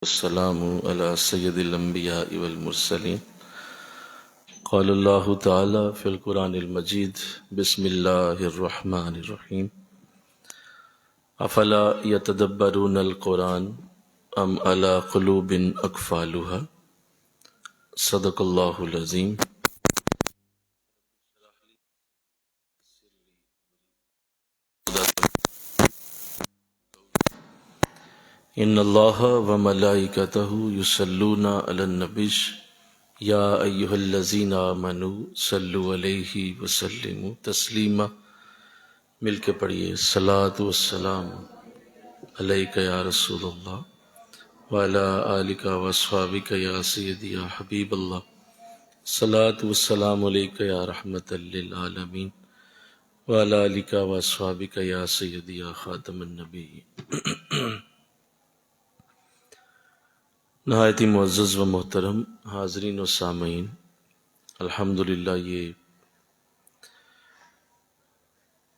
السلام على سید الانبیاء والمرسلین قال اللہ تعالی فی القرآن المجید بسم اللہ الرحمن الرحیم افلا یتدبرون القرآن ام علی قلوب اقفالها صدق اللہ العظیم۔ ان اللہ وملائکتہ یصلون علی النبی یا ایہا الذین آمنوا صلوا علیہ وسلموا تسلیما۔ مل کے پڑھیے صلاۃ والسلام علیک یا رسول اللہ وعلی آلک واصحابک یا سیدی یا حبیب اللہ، صلاۃ والسلام علیک یا رحمۃ للعالمین وعلی آلک واصحابک یا سیدی یا خاتم النبیین۔ نہایت ہی معزز و محترم حاضرین و سامعین، الحمدللہ یہ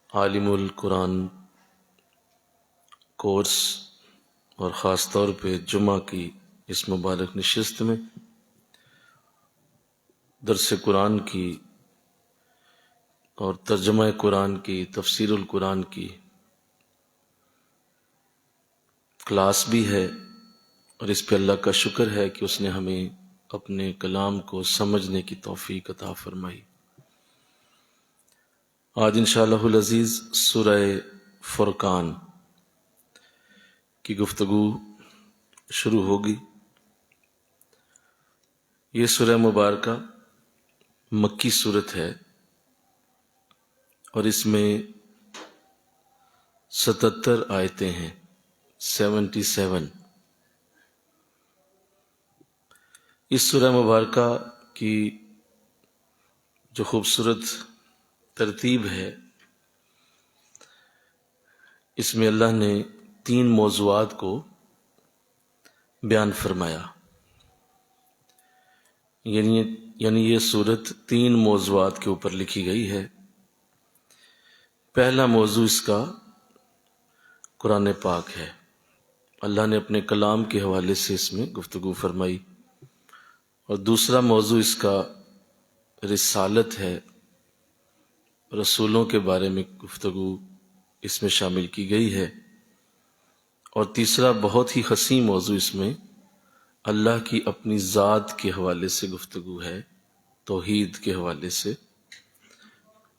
عالم القرآن کورس اور خاص طور پہ جمعہ کی اس مبارک نشست میں درس قرآن کی اور ترجمہ قرآن کی، تفسیر القرآن کی کلاس بھی ہے، اور اس پہ اللہ کا شکر ہے کہ اس نے ہمیں اپنے کلام کو سمجھنے کی توفیق عطا فرمائی۔ آج انشاءاللہ العزیز سورہ فرقان کی گفتگو شروع ہوگی۔ یہ سورہ مبارکہ مکی صورت ہے اور اس میں 77 آیتیں ہیں، 77۔ اس سورہ مبارکہ کی جو خوبصورت ترتیب ہے، اس میں اللہ نے 3 موضوعات کو بیان فرمایا، یعنی یہ سورت 3 موضوعات کے اوپر لکھی گئی ہے۔ پہلا موضوع اس کا قرآن پاک ہے، اللہ نے اپنے کلام کے حوالے سے اس میں گفتگو فرمائی، اور دوسرا موضوع اس کا رسالت ہے، رسولوں کے بارے میں گفتگو اس میں شامل کی گئی ہے، اور تیسرا بہت ہی حسین موضوع اس میں اللہ کی اپنی ذات کے حوالے سے گفتگو ہے، توحید کے حوالے سے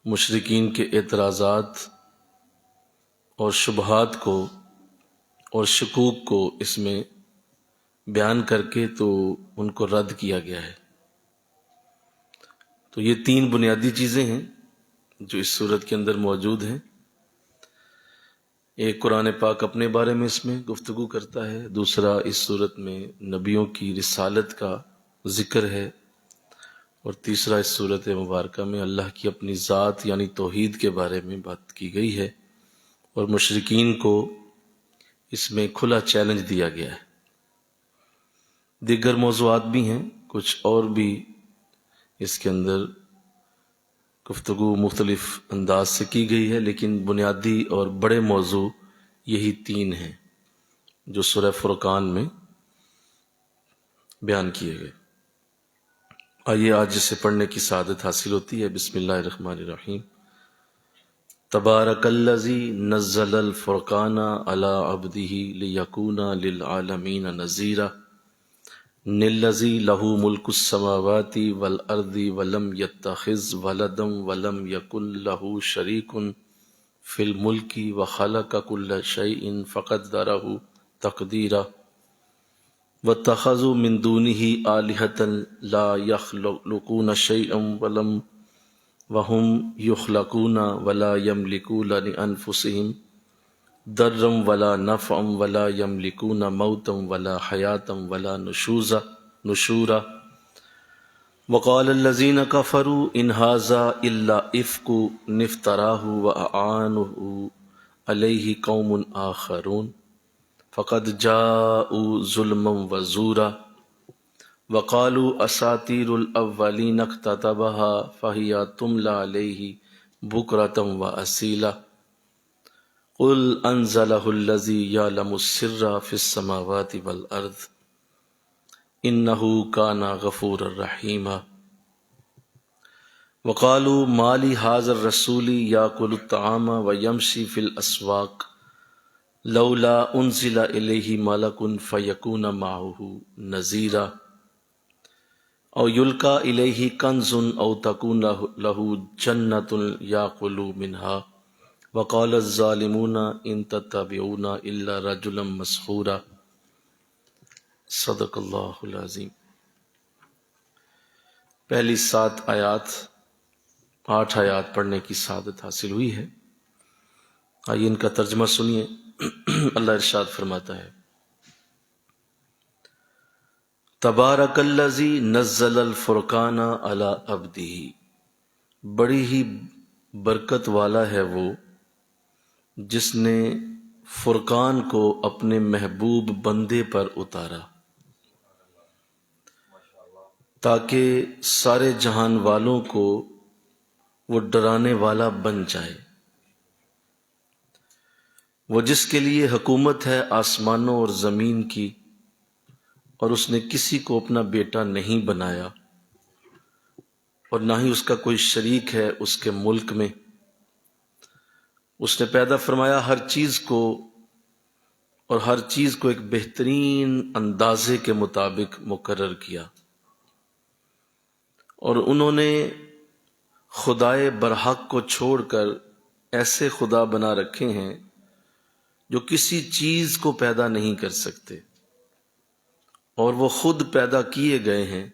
مشرکین کے اعتراضات اور شبہات کو اور شکوک کو اس میں بیان کر کے تو ان کو رد کیا گیا ہے۔ تو یہ 3 بنیادی چیزیں ہیں جو اس صورت کے اندر موجود ہیں۔ ایک، قرآن پاک اپنے بارے میں اس میں گفتگو کرتا ہے، دوسرا اس صورت میں نبیوں کی رسالت کا ذکر ہے، اور تیسرا اس صورت مبارکہ میں اللہ کی اپنی ذات یعنی توحید کے بارے میں بات کی گئی ہے، اور مشرکین کو اس میں کھلا چیلنج دیا گیا ہے۔ دیگر موضوعات بھی ہیں، کچھ اور بھی اس کے اندر گفتگو مختلف انداز سے کی گئی ہے، لیکن بنیادی اور بڑے موضوع یہی 3 ہیں جو سورہ فرقان میں بیان کیے گئے۔ آئیے آج اسے پڑھنے کی سعادت حاصل ہوتی ہے۔ بسم اللہ الرحمن الرحیم۔ تبارک الذی نزل الفرقان علی عبدہ لیکون للعالمین نذیرا الذی لہ ملک السماوات والارض ولم یتخذ ولدا ولم یکن لہ شریک فی الملک وخلق کل شیء فقدرہ تقدیرا واتخذوا من دونہ آلہۃ لا یخلقون شیئا وہم یخلقون ولا یملکون لانفسہم ضرا ولا نفعا ولا یملکون موتا ولا حیاتا ولا نشورا وقال الذین کفروا ان ھذا الا افک افتراہ واعانہ علیہ قوم آخرون فقد جاءوا ظلما وزورا وقالوا اساطیر الاولین اکتتبها فہی تملی علیہ بکرۃ واصیلا قل انزلہ الذی یعلم السر فی السماوات والارض انہ کان غفورا رحیما۔ وقالوا ما لهذا الرسول یاکل الطعام ویمشی فی الاسواق لولا انزل الیہ ملک فیکون معه نذیرا او یلقى الیہ کنز او تکون له جنۃ یاکل منها وقال الظالمون ان تتبعون الا رجلا مسحورا۔ صدق اللہ العظیم۔ پہلی 7 آیات 8 آیات پڑھنے کی سعادت حاصل ہوئی ہے۔ آئیے ان کا ترجمہ سنیے۔ اللہ ارشاد فرماتا ہے، تبارک الذی نزل الفرقان علی عبدہ، بڑی ہی برکت والا ہے وہ جس نے فرقان کو اپنے محبوب بندے پر اتارا تاکہ سارے جہان والوں کو وہ ڈرانے والا بن جائے۔ وہ جس کے لیے حکومت ہے آسمانوں اور زمین کی، اور اس نے کسی کو اپنا بیٹا نہیں بنایا اور نہ ہی اس کا کوئی شریک ہے اس کے ملک میں۔ اس نے پیدا فرمایا ہر چیز کو، اور ہر چیز کو ایک بہترین اندازے کے مطابق مقرر کیا، اور انہوں نے خدائے برحق کو چھوڑ کر ایسے خدا بنا رکھے ہیں جو کسی چیز کو پیدا نہیں کر سکتے، اور وہ خود پیدا کیے گئے ہیں،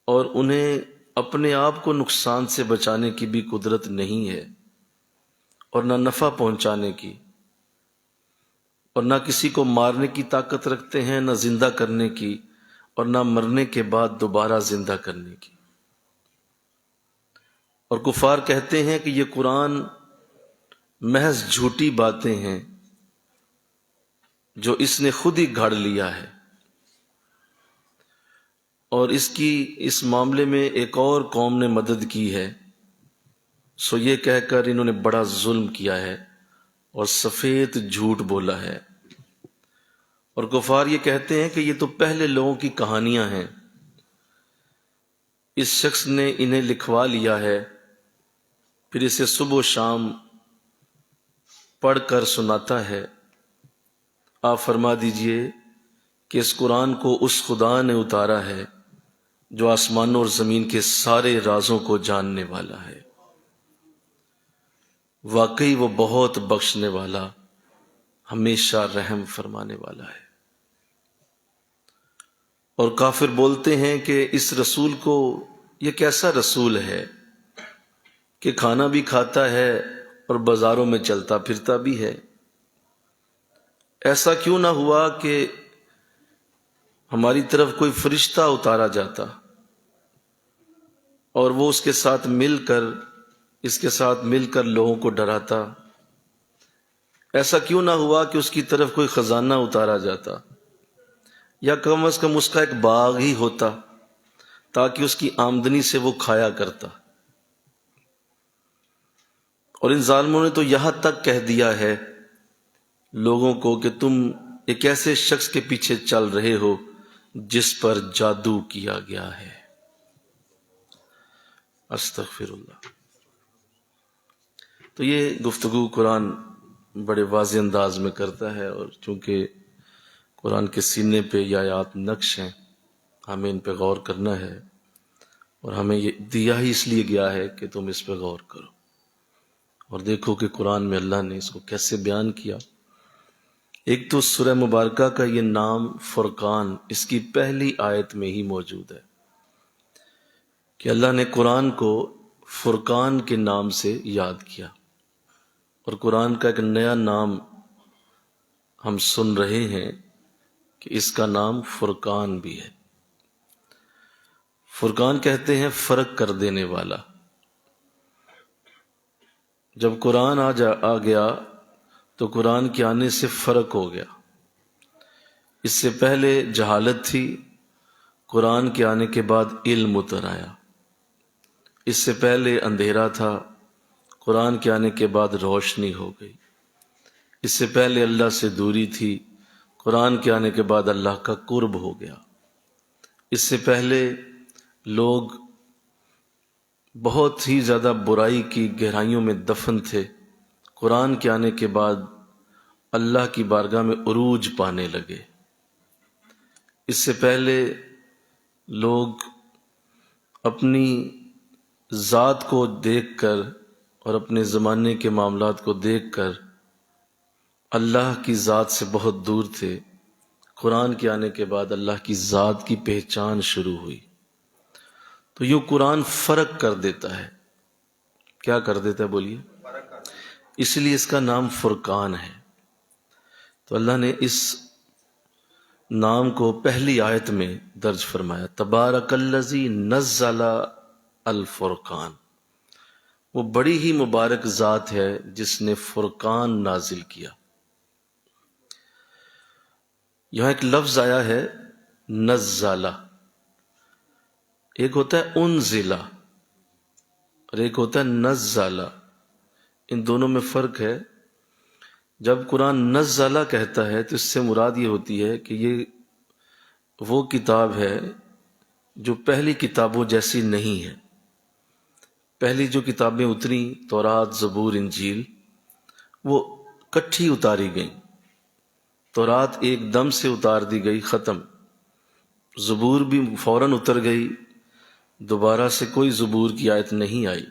اور انہیں اپنے آپ کو نقصان سے بچانے کی بھی قدرت نہیں ہے، اور نہ نفع پہنچانے کی، اور نہ کسی کو مارنے کی طاقت رکھتے ہیں، نہ زندہ کرنے کی، اور نہ مرنے کے بعد دوبارہ زندہ کرنے کی۔ اور کفار کہتے ہیں کہ یہ قرآن محض جھوٹی باتیں ہیں جو اس نے خود ہی گھڑ لیا ہے، اور اس معاملے میں ایک اور قوم نے مدد کی ہے، سو یہ کہہ کر انہوں نے بڑا ظلم کیا ہے اور سفید جھوٹ بولا ہے۔ اور کفار یہ کہتے ہیں کہ یہ تو پہلے لوگوں کی کہانیاں ہیں، اس شخص نے انہیں لکھوا لیا ہے، پھر اسے صبح و شام پڑھ کر سناتا ہے۔ آپ فرما دیجئے کہ اس قرآن کو اس خدا نے اتارا ہے جو آسمانوں اور زمین کے سارے رازوں کو جاننے والا ہے، واقعی وہ بہت بخشنے والا، ہمیشہ رحم فرمانے والا ہے۔ اور کافر بولتے ہیں کہ اس رسول کو، یہ کیسا رسول ہے کہ کھانا بھی کھاتا ہے اور بازاروں میں چلتا پھرتا بھی ہے؟ ایسا کیوں نہ ہوا کہ ہماری طرف کوئی فرشتہ اتارا جاتا اور وہ اس کے ساتھ مل کر لوگوں کو ڈراتا؟ ایسا کیوں نہ ہوا کہ اس کی طرف کوئی خزانہ اتارا جاتا، یا کم از کم اس کا ایک باغ ہی ہوتا تاکہ اس کی آمدنی سے وہ کھایا کرتا۔ اور ان ظالموں نے تو یہاں تک کہہ دیا ہے لوگوں کو کہ تم ایک ایسے شخص کے پیچھے چل رہے ہو جس پر جادو کیا گیا ہے۔ استغفر اللہ۔ تو یہ گفتگو قرآن بڑے واضح انداز میں کرتا ہے، اور چونکہ قرآن کے سینے پہ یہ آیات نقش ہیں، ہمیں ان پہ غور کرنا ہے، اور ہمیں یہ دیا ہی اس لیے گیا ہے کہ تم اس پہ غور کرو اور دیکھو کہ قرآن میں اللہ نے اس کو کیسے بیان کیا۔ ایک تو سورہ مبارکہ کا یہ نام فرقان اس کی پہلی آیت میں ہی موجود ہے کہ اللہ نے قرآن کو فرقان کے نام سے یاد کیا، اور قرآن کا ایک نیا نام ہم سن رہے ہیں کہ اس کا نام فرقان بھی ہے۔ فرقان کہتے ہیں فرق کر دینے والا۔ جب قرآن آ گیا تو قرآن کے آنے سے فرق ہو گیا۔ اس سے پہلے جہالت تھی، قرآن کے آنے کے بعد علم اتر آیا۔ اس سے پہلے اندھیرا تھا، قرآن کے آنے کے بعد روشنی ہو گئی۔ اس سے پہلے اللہ سے دوری تھی، قرآن کے آنے کے بعد اللہ کا قرب ہو گیا۔ اس سے پہلے لوگ بہت ہی زیادہ برائی کی گہرائیوں میں دفن تھے، قرآن کے آنے کے بعد اللہ کی بارگاہ میں عروج پانے لگے۔ اس سے پہلے لوگ اپنی ذات کو دیکھ کر اور اپنے زمانے کے معاملات کو دیکھ کر اللہ کی ذات سے بہت دور تھے۔ قرآن کے آنے کے بعد اللہ کی ذات کی پہچان شروع ہوئی۔ تو یوں قرآن فرق کر دیتا ہے۔ کیا کر دیتا ہے بولیے؟ اس لیے اس کا نام فرقان ہے۔ تو اللہ نے اس نام کو پہلی آیت میں درج فرمایا، تبارک الذی نزل الفرقان۔ وہ بڑی ہی مبارک ذات ہے جس نے فرقان نازل کیا۔ یہاں ایک لفظ آیا ہے نزلہ، ایک ہوتا ہے انزلہ اور ایک ہوتا ہے نزلہ، ان دونوں میں فرق ہے۔ جب قرآن نزلہ کہتا ہے تو اس سے مراد یہ ہوتی ہے کہ یہ وہ کتاب ہے جو پہلی کتابوں جیسی نہیں ہے۔ پہلی جو کتابیں اتری، تورات، زبور، انجیل، وہ کٹھی اتاری گئیں۔ تورات ایک دم سے اتار دی گئی، ختم۔ زبور بھی فوراً اتر گئی، دوبارہ سے کوئی زبور کی آیت نہیں آئی۔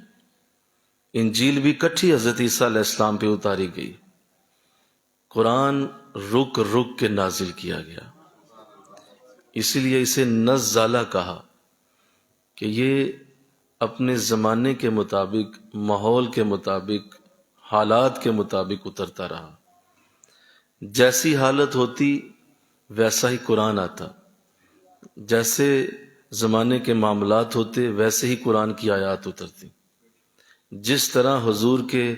انجیل بھی کٹھی حضرت عیسیٰ علیہ السلام پہ اتاری گئی۔ قرآن رک رک کے نازل کیا گیا، اسی لیے اسے نزلہ کہا کہ یہ اپنے زمانے کے مطابق، ماحول کے مطابق، حالات کے مطابق اترتا رہا۔ جیسی حالت ہوتی ویسا ہی قرآن آتا، جیسے زمانے کے معاملات ہوتے ویسے ہی قرآن کی آیات اترتی۔ جس طرح حضور کے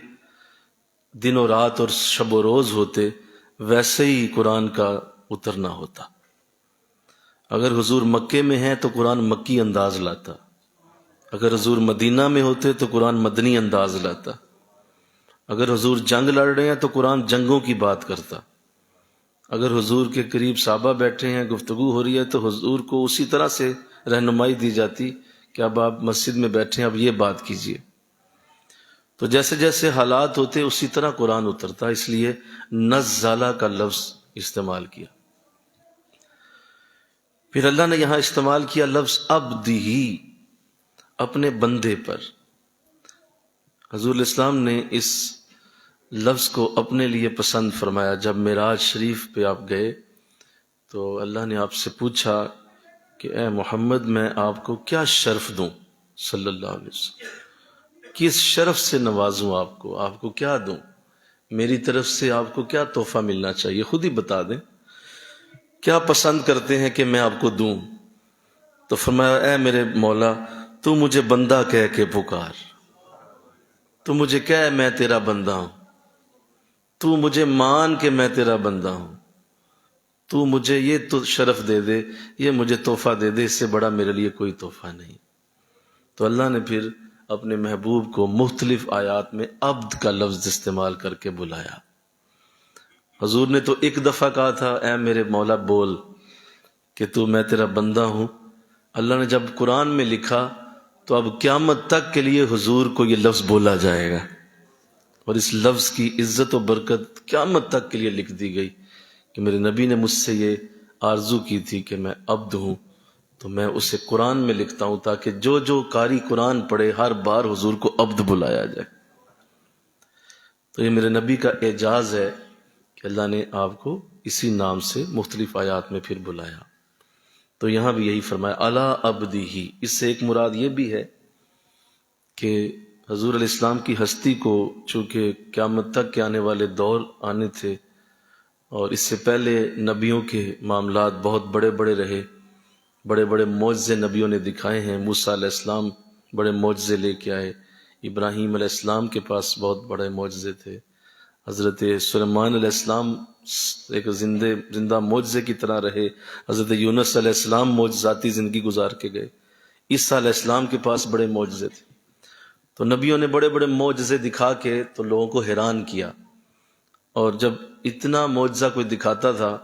دن و رات اور شب و روز ہوتے ویسے ہی قرآن کا اترنا ہوتا۔ اگر حضور مکے میں ہیں تو قرآن مکی انداز لاتا، اگر حضور مدینہ میں ہوتے تو قرآن مدنی انداز لاتا، اگر حضور جنگ لڑ رہے ہیں تو قرآن جنگوں کی بات کرتا، اگر حضور کے قریب صحابہ بیٹھے ہیں گفتگو ہو رہی ہے تو حضور کو اسی طرح سے رہنمائی دی جاتی کہ اب آپ مسجد میں بیٹھے ہیں، اب یہ بات کیجیے۔ تو جیسے جیسے حالات ہوتے اسی طرح قرآن اترتا، اس لیے نزلہ کا لفظ استعمال کیا۔ پھر اللہ نے یہاں استعمال کیا لفظ عبدہ، اپنے بندے پر۔ حضور الاسلام نے اس لفظ کو اپنے لیے پسند فرمایا۔ جب معراج شریف پہ آپ گئے تو اللہ نے آپ سے پوچھا کہ اے محمد میں آپ کو کیا شرف دوں، صلی اللہ علیہ وسلم، کس شرف سے نوازوں آپ کو کیا دوں، میری طرف سے آپ کو کیا تحفہ ملنا چاہیے، خود ہی بتا دیں، کیا پسند کرتے ہیں کہ میں آپ کو دوں؟ تو فرمایا اے میرے مولا، تو مجھے بندہ کہہ کے پکار، تو مجھے کہہ میں تیرا بندہ ہوں، تو مجھے مان کے میں تیرا بندہ ہوں، تو مجھے یہ تو شرف دے دے، یہ مجھے تحفہ دے دے، اس سے بڑا میرے لیے کوئی تحفہ نہیں۔ تو اللہ نے پھر اپنے محبوب کو مختلف آیات میں عبد کا لفظ استعمال کر کے بلایا۔ حضور نے تو ایک دفعہ کہا تھا اے میرے مولا بول کہ تو میں تیرا بندہ ہوں۔ اللہ نے جب قرآن میں لکھا تو اب قیامت تک کے لیے حضور کو یہ لفظ بولا جائے گا، اور اس لفظ کی عزت و برکت قیامت تک کے لیے لکھ دی گئی کہ میرے نبی نے مجھ سے یہ آرزو کی تھی کہ میں عبد ہوں، تو میں اسے قرآن میں لکھتا ہوں تاکہ جو جو قاری قرآن پڑھے ہر بار حضور کو عبد بلایا جائے۔ تو یہ میرے نبی کا اعجاز ہے کہ اللہ نے آپ کو اسی نام سے مختلف آیات میں پھر بلایا۔ تو یہاں بھی یہی فرمایا الا عبدہ۔ اس سے ایک مراد یہ بھی ہے کہ حضور علیہ السلام کی ہستی کو چونکہ قیامت تک کے آنے والے دور آنے تھے، اور اس سے پہلے نبیوں کے معاملات بہت بڑے بڑے رہے، بڑے بڑے معجزے نبیوں نے دکھائے ہیں۔ موسیٰ علیہ السلام بڑے معجزے لے کے آئے، ابراہیم علیہ السلام کے پاس بہت بڑے معجزے تھے، حضرت سلیمان علیہ السلام ایک زندہ معجزے کی طرح رہے، حضرت یونس علیہ السلام معجزاتی زندگی گزار کے گئے، عیسیٰ علیہ السلام کے پاس بڑے معجزے تھے۔ تو نبیوں نے بڑے بڑے معجزے دکھا کے تو لوگوں کو حیران کیا، اور جب اتنا معجزہ کوئی دکھاتا تھا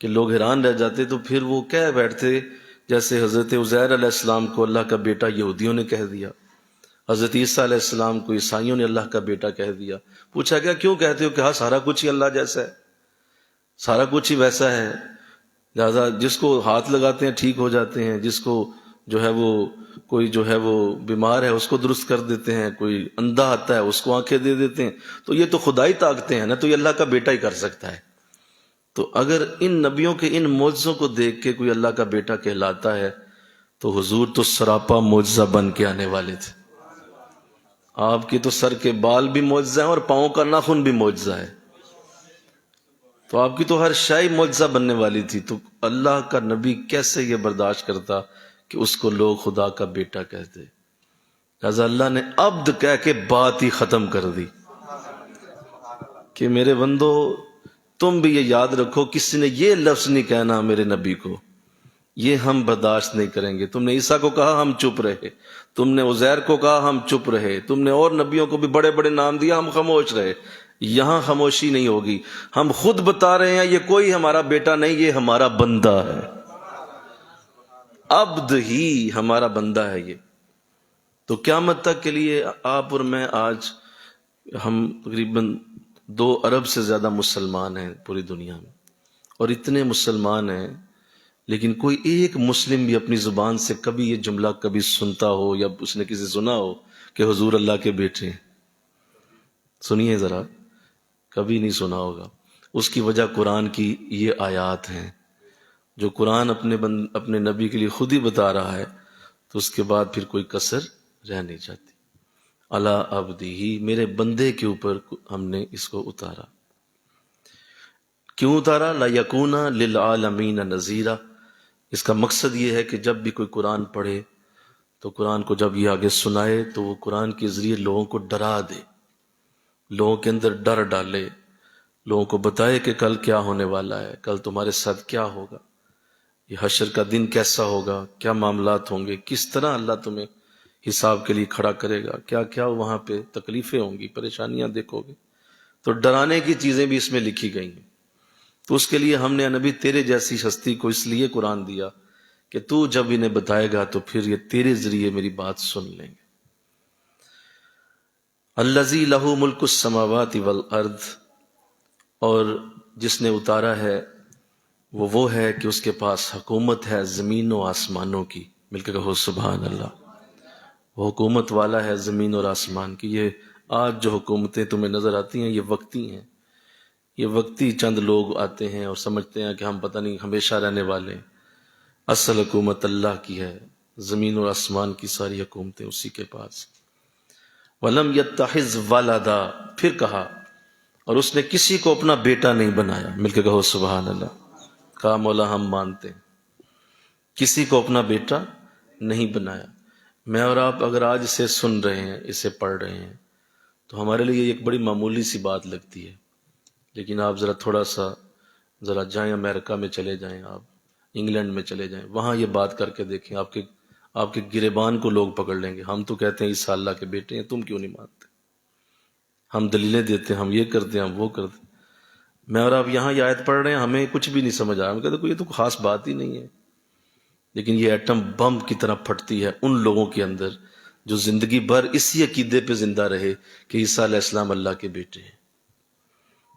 کہ لوگ حیران رہ جاتے تو پھر وہ کہہ بیٹھتے، جیسے حضرت عزیر علیہ السلام کو اللہ کا بیٹا یہودیوں نے کہہ دیا، حضرت عیسیٰ علیہ السلام کو عیسائیوں نے اللہ کا بیٹا کہہ دیا۔ پوچھا گیا کیوں کہتے ہو؟ کہ ہاں سارا کچھ ہی اللہ جیسا ہے، سارا کچھ ہی ویسا ہے، لہٰذا جس کو ہاتھ لگاتے ہیں ٹھیک ہو جاتے ہیں، جس کو جو ہے وہ کوئی جو ہے وہ بیمار ہے اس کو درست کر دیتے ہیں، کوئی اندھا آتا ہے اس کو آنکھیں دے دیتے ہیں، تو یہ تو خدائی طاقتیں ہیں نا، تو یہ اللہ کا بیٹا ہی کر سکتا ہے۔ تو اگر ان نبیوں کے ان معجزوں کو دیکھ کے کوئی اللہ کا بیٹا کہلاتا ہے تو حضور تو سراپا معجزہ بن کے آنے والے تھے۔ آپ کی تو سر کے بال بھی معجزہ ہیں اور پاؤں کا ناخن بھی معجزہ ہے، تو آپ کی تو ہر شے معجزہ بننے والی تھی، تو اللہ کا نبی کیسے یہ برداشت کرتا کہ اس کو لوگ خدا کا بیٹا کہتے؟ لہذا اللہ نے عبد کہہ کے بات ہی ختم کر دی کہ میرے بندو تم بھی یہ یاد رکھو، کسی نے یہ لفظ نہیں کہنا میرے نبی کو، یہ ہم برداشت نہیں کریں گے۔ تم نے عیسیٰ کو کہا ہم چپ رہے، تم نے عزیر کو کہا ہم چپ رہے، تم نے اور نبیوں کو بھی بڑے بڑے نام دیا ہم خاموش رہے، یہاں خاموشی نہیں ہوگی۔ ہم خود بتا رہے ہیں یہ کوئی ہمارا بیٹا نہیں، یہ ہمارا بندہ ہے، عبد ہی ہمارا بندہ ہے یہ۔ تو قیامت تک کے لیے آپ اور میں آج ہم تقریباً 2 ارب سے زیادہ مسلمان ہیں پوری دنیا میں، اور اتنے مسلمان ہیں لیکن کوئی ایک مسلم بھی اپنی زبان سے کبھی یہ جملہ کبھی سنتا ہو یا اس نے کسی سنا ہو کہ حضور اللہ کے بیٹے ہیں؟ سنیے ذرا، کبھی نہیں سنا ہوگا۔ اس کی وجہ قرآن کی یہ آیات ہیں جو قرآن اپنے نبی کے لیے خود ہی بتا رہا ہے، تو اس کے بعد پھر کوئی کسر رہ نہیں جاتی۔ علی عبدہ، میرے بندے کے اوپر ہم نے اس کو اتارا۔ کیوں اتارا؟ لَيَكُونَ لِلْعَالَمِينَ نَذِيرًا، اس کا مقصد یہ ہے کہ جب بھی کوئی قرآن پڑھے تو قرآن کو جب یہ آگے سنائے تو وہ قرآن کے ذریعے لوگوں کو ڈرا دے، لوگوں کے اندر ڈر ڈالے، لوگوں کو بتائے کہ کل کیا ہونے والا ہے، کل تمہارے ساتھ کیا ہوگا، یہ حشر کا دن کیسا ہوگا، کیا معاملات ہوں گے، کس طرح اللہ تمہیں حساب کے لیے کھڑا کرے گا، کیا کیا وہاں پہ تکلیفیں ہوں گی، پریشانیاں دیکھو گے۔ تو ڈرانے کی چیزیں بھی اس میں لکھی گئی ہیں۔ تو اس کے لیے ہم نے نبی تیرے جیسی ہستی کو اس لیے قرآن دیا کہ تو جب انہیں بتائے گا تو پھر یہ تیرے ذریعے میری بات سن لیں گے۔ الذی لہ ملک السماوات والارض، اور جس نے اتارا ہے وہ ہے کہ اس کے پاس حکومت ہے زمین و آسمانوں کی۔ مل کے کہو سبحان اللہ۔ وہ حکومت والا ہے زمین اور آسمان کی۔ یہ آج جو حکومتیں تمہیں نظر آتی ہیں یہ وقتی ہیں، یہ وقتی چند لوگ آتے ہیں اور سمجھتے ہیں کہ ہم پتہ نہیں ہمیشہ رہنے والے ہیں۔ اصل حکومت اللہ کی ہے، زمین اور آسمان کی ساری حکومتیں اسی کے پاس۔ وَلَمْ يَتَّخِذْ وَلَدًا، پھر کہا اور اس نے کسی کو اپنا بیٹا نہیں بنایا۔ مل کے کہو سبحان اللہ۔ کہا مولا ہم مانتے ہیں، کسی کو اپنا بیٹا نہیں بنایا۔ میں اور آپ اگر آج اسے سن رہے ہیں، اسے پڑھ رہے ہیں، تو ہمارے لیے ایک بڑی معمولی سی بات لگتی ہے، لیکن آپ ذرا جائیں امریکہ میں چلے جائیں، آپ انگلینڈ میں چلے جائیں، وہاں یہ بات کر کے دیکھیں، آپ کے گریبان کو لوگ پکڑ لیں گے۔ ہم تو کہتے ہیں عیسیٰ اللہ کے بیٹے ہیں، تم کیوں نہیں مانتے؟ ہم دلیلیں دیتے ہیں، ہم یہ کرتے ہیں، ہم وہ کرتے ہیں۔ میں اور آپ یہاں یہ آیت پڑھ رہے ہیں، ہمیں کچھ بھی نہیں سمجھ آ رہا، ہم کہتے ہیں یہ تو خاص بات ہی نہیں ہے، لیکن یہ ایٹم بم کی طرح پھٹتی ہے ان لوگوں کے اندر جو زندگی بھر اسی عقیدے پہ زندہ رہے کہ عیسیٰ علیہ السلام اللہ کے بیٹے ہیں۔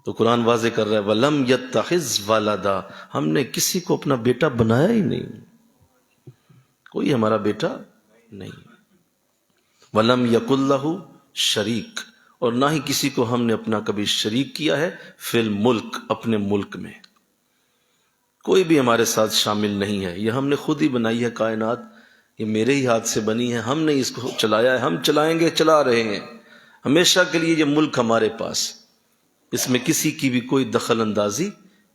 تو قرآن واضح کر رہا ہے وَلَمْ يَتَّخِذْ وَلَدًا، ہم نے کسی کو اپنا بیٹا بنایا ہی نہیں، کوئی ہمارا بیٹا نہیں۔ وَلَمْ يَكُنْ لَهُ شَرِيكٌ، اور نہ ہی کسی کو ہم نے اپنا کبھی شریک کیا ہے فی الملک، اپنے ملک میں کوئی بھی ہمارے ساتھ شامل نہیں ہے۔ یہ ہم نے خود ہی بنائی ہے کائنات، یہ میرے ہی ہاتھ سے بنی ہے، ہم نے اس کو چلایا ہے، ہم چلائیں گے، چلا رہے ہیں ہمیشہ کے لیے۔ یہ ملک ہمارے پاس، اس میں کسی کی بھی کوئی دخل اندازی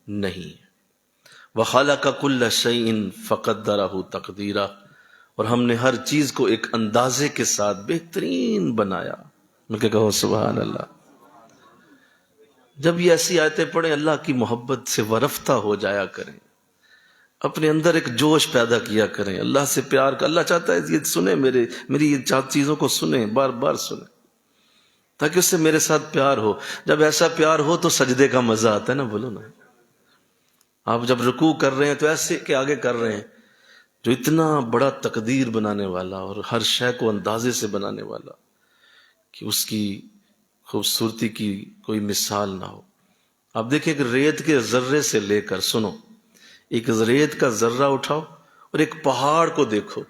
نہیں۔ وَخَلَقَ كُلَّ شَيْءٍ فَقَدَّرَهُ تَقْدِيرًا، اور ہم نے ہر چیز کو ایک اندازے کے ساتھ بہترین بنایا۔ مل کے کہو سبحان اللہ۔ جب یہ ایسی آیتیں پڑھیں اللہ کی محبت سے ورفتہ ہو جایا کریں، اپنے اندر ایک جوش پیدا کیا کریں، اللہ سے پیار کا۔ اللہ چاہتا ہے یہ سنیں، میری یہ چیزوں کو سنیں، بار بار سنیں، تاکہ اس سے میرے ساتھ پیار ہو۔ جب ایسا پیار ہو تو سجدے کا مزہ آتا ہے نا، بولو نا۔ آپ جب رکوع کر رہے ہیں تو ایسے کہ آگے کر رہے ہیں جو اتنا بڑا تقدیر بنانے والا اور ہر شے کو اندازے سے بنانے والا کہ اس کی خوبصورتی کی کوئی مثال نہ ہو۔ آپ دیکھیں کہ ریت کے ذرے سے لے کر، سنو، ایک ریت کا ذرہ اٹھاؤ اور ایک پہاڑ کو دیکھو،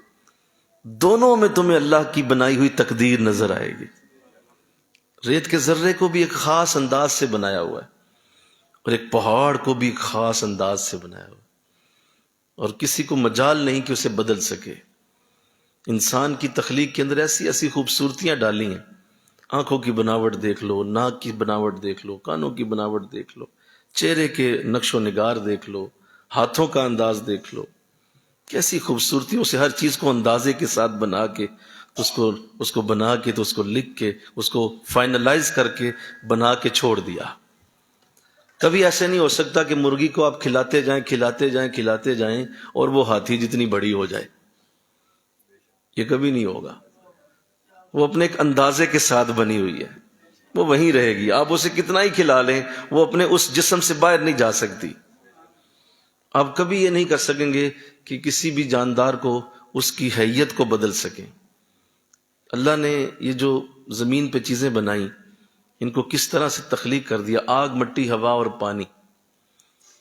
دونوں میں تمہیں اللہ کی بنائی ہوئی تقدیر نظر آئے گی۔ ریت کے ذرے کو بھی ایک خاص انداز سے بنایا ہوا ہے اور ایک پہاڑ کو بھی ایک خاص انداز سے بنایا ہوا ہے، اور کسی کو مجال نہیں کہ اسے بدل سکے۔ انسان کی تخلیق کے اندر ایسی ایسی خوبصورتیاں ڈالی ہیں، آنکھوں کی بناوٹ دیکھ لو، ناک کی بناوٹ دیکھ لو، کانوں کی بناوٹ دیکھ لو، چہرے کے نقش و نگار دیکھ لو، ہاتھوں کا انداز دیکھ لو، کیسی خوبصورتیوں سے ہر چیز کو اندازے کے ساتھ بنا کے اس کو بنا کے تو اس کو لکھ کے اس کو فائنلائز کر کے بنا کے چھوڑ دیا۔ کبھی ایسے نہیں ہو سکتا کہ مرغی کو آپ کھلاتے جائیں کھلاتے جائیں کھلاتے جائیں اور وہ ہاتھی جتنی بڑی ہو جائے، یہ کبھی نہیں ہوگا۔ وہ اپنے ایک اندازے کے ساتھ بنی ہوئی ہے، وہ وہیں رہے گی، آپ اسے کتنا ہی کھلا لیں وہ اپنے اس جسم سے باہر نہیں جا سکتی۔ آپ کبھی یہ نہیں کر سکیں گے کہ کسی بھی جاندار کو اس کی حیت کو بدل سکیں۔ اللہ نے یہ جو زمین پہ چیزیں بنائیں ان کو کس طرح سے تخلیق کر دیا، آگ، مٹی، ہوا اور پانی،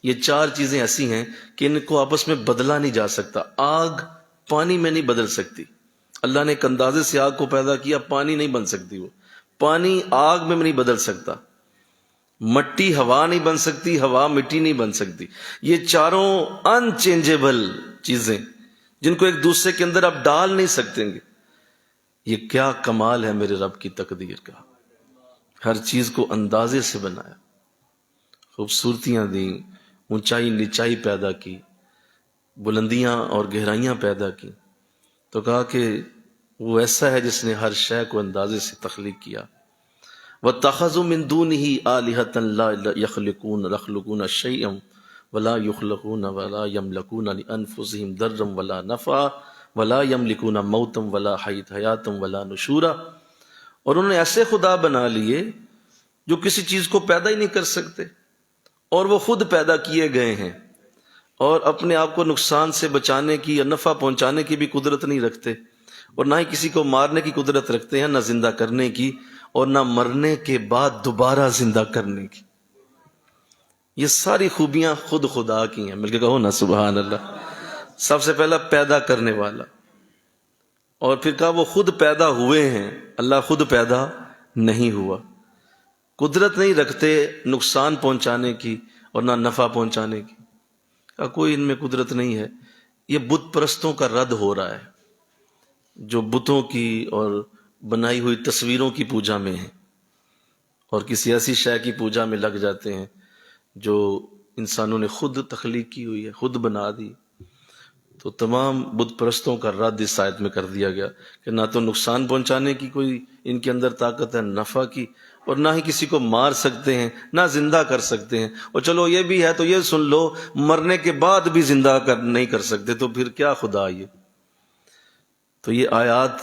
یہ چار چیزیں ایسی ہیں کہ ان کو آپس میں بدلا نہیں جا سکتا۔ آگ پانی میں نہیں بدل سکتی، اللہ نے ایک اندازے سے آگ کو پیدا کیا، پانی نہیں بن سکتی، وہ پانی آگ میں نہیں بدل سکتا، مٹی ہوا نہیں بن سکتی، ہوا مٹی نہیں بن سکتی۔ یہ چاروں ان چینجیبل چیزیں جن کو ایک دوسرے کے اندر آپ ڈال نہیں سکتے گے۔ یہ کیا کمال ہے میرے رب کی تقدیر کا، ہر چیز کو اندازے سے بنایا، خوبصورتیاں دیں، اونچائی نیچائی پیدا کی، بلندیاں اور گہرائیاں پیدا کی، تو کہا کہ وہ ایسا ہے جس نے ہر شے کو اندازے سے تخلیق کیا۔ وَاتَّخَذُوا مِن دُونِهِ آلِهَةً لَا يَخْلُقُونَ شَيْئًا وَلَا يُخْلَقُونَ وَلَا يَمْلِكُونَ لِأَنفُسِهِمْ ضَرًّا وَلَا نَفْعًا وَلَا يَمْلِكُونَ مَوْتًا وَلَا حَيَاةً وَلَا نُشُورًا، اور انہوں نے ایسے خدا بنا لیے جو کسی چیز کو پیدا ہی نہیں کر سکتے اور وہ خود پیدا کیے گئے ہیں، اور اپنے آپ کو نقصان سے بچانے کی یا نفع پہنچانے کی بھی قدرت نہیں رکھتے، اور نہ ہی کسی کو مارنے کی قدرت رکھتے ہیں، نہ زندہ کرنے کی اور نہ مرنے کے بعد دوبارہ زندہ کرنے کی۔ یہ ساری خوبیاں خود خدا کی ہیں، مل کے کہو نا سبحان اللہ۔ سب سے پہلا پیدا کرنے والا، اور پھر کہا وہ خود پیدا ہوئے ہیں، اللہ خود پیدا نہیں ہوا، قدرت نہیں رکھتے نقصان پہنچانے کی اور نہ نفع پہنچانے کی، کہا کوئی ان میں قدرت نہیں ہے۔ یہ بت پرستوں کا رد ہو رہا ہے جو بتوں کی اور بنائی ہوئی تصویروں کی پوجا میں ہیں اور کسی ایسی شے کی پوجا میں لگ جاتے ہیں جو انسانوں نے خود تخلیق کی ہوئی ہے، خود بنا دی۔ تو تمام بت پرستوں کا رد اس آیت میں کر دیا گیا کہ نہ تو نقصان پہنچانے کی کوئی ان کے اندر طاقت ہے، نفع کی، اور نہ ہی کسی کو مار سکتے ہیں، نہ زندہ کر سکتے ہیں۔ اور چلو یہ بھی ہے تو یہ سن لو، مرنے کے بعد بھی زندہ نہیں کر سکتے، تو پھر کیا خدا یہ؟ تو یہ آیات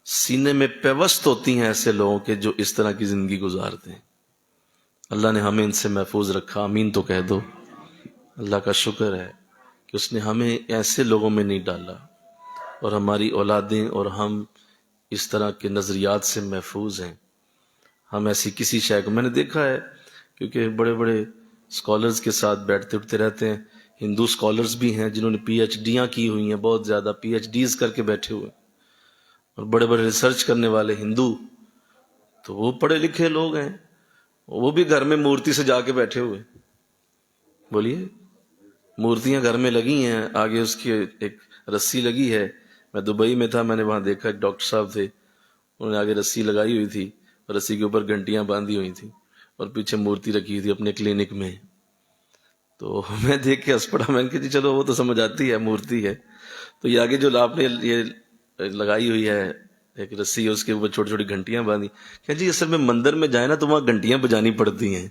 سینے میں پیوست ہوتی ہیں ایسے لوگوں کے جو اس طرح کی زندگی گزارتے ہیں۔ اللہ نے ہمیں ان سے محفوظ رکھا، آمین تو کہہ دو۔ اللہ کا شکر ہے کہ اس نے ہمیں ایسے لوگوں میں نہیں ڈالا، اور ہماری اولادیں اور ہم اس طرح کے نظریات سے محفوظ ہیں۔ ہم ایسی کسی شے کو، میں نے دیکھا ہے کیونکہ بڑے بڑے اسکالرز کے ساتھ بیٹھتے اٹھتے رہتے ہیں، ہندو اسکالرز بھی ہیں جنہوں نے پی ایچ ڈیاں کی ہوئی ہیں، بہت زیادہ پی ایچ ڈیز کر کے بیٹھے ہوئے، اور بڑے بڑے ریسرچ کرنے والے ہندو، تو وہ پڑھے لکھے لوگ ہیں، وہ بھی گھر میں مورتی سے جا کے بیٹھے ہوئے۔ بولیے، مورتیاں گھر میں لگی ہیں، آگے اس کی ایک رسی لگی ہے۔ میں دبئی میں تھا، میں نے وہاں دیکھا ایک ڈاکٹر صاحب تھے، انہوں نے آگے رسی لگائی ہوئی تھی اور رسی کے اوپر گھنٹیاں باندھی ہوئی تھی اور پیچھے مورتی رکھی تھی اپنے کلینک میں۔ تو میں دیکھ کے ہنس پڑا، میں نے کہا جی چلو وہ تو سمجھ آتی ہے، مورتی ہے، تو یہ آگے جو آپ نے یہ لگائی ہوئی ہے ایک رسی، اس کے اوپر چھوٹی چھوٹی گھنٹیاں باندھی، کہ جی اصل میں مندر میں جائیں نا تو وہاں گھنٹیاں بجانی پڑتی ہیں،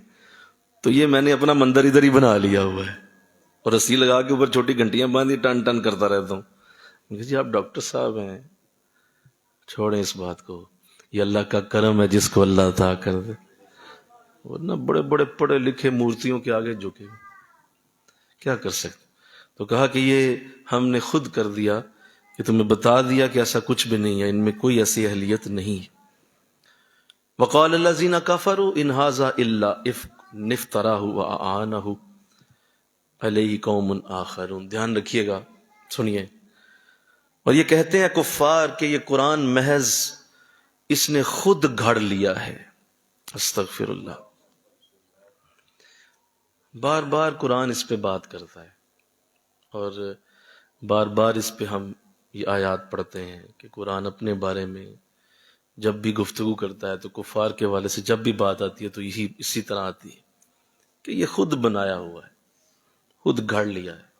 تو یہ میں نے اپنا مندر ادھر ہی بنا لیا ہوا ہے، اور رسی لگا کے اوپر چھوٹی گھنٹیاں باندھی ٹن ٹن کرتا رہتا ہوں۔ جی آپ ڈاکٹر صاحب ہیں، چھوڑیں اس بات کو، یہ اللہ کا کرم ہے جس کو اللہ عطا کر دے، ورنہ بڑے بڑے پڑھے لکھے مورتیوں کے آگے جھکے، کیا کر سکتے؟ تو کہا کہ یہ ہم نے خود کر دیا کہ تمہیں بتا دیا کہ ایسا کچھ بھی نہیں ہے، ان میں کوئی ایسی اہلیت نہیں۔ وقال الذین کفروا ان ھذا الا افک افتراہ واعانہ علیہ قوم آخرون۔ دھیان رکھیے گا، سنیے۔ اور یہ کہتے ہیں کفار کہ یہ قرآن محض اس نے خود گھڑ لیا ہے۔ استغفر اللہ۔ بار بار قرآن اس پہ بات کرتا ہے، اور بار بار اس پہ ہم یہ آیات پڑھتے ہیں کہ قرآن اپنے بارے میں جب بھی گفتگو کرتا ہے تو کفار کے حوالے سے جب بھی بات آتی ہے تو یہی اسی طرح آتی ہے کہ یہ خود بنایا ہوا ہے، خود گھڑ لیا ہے۔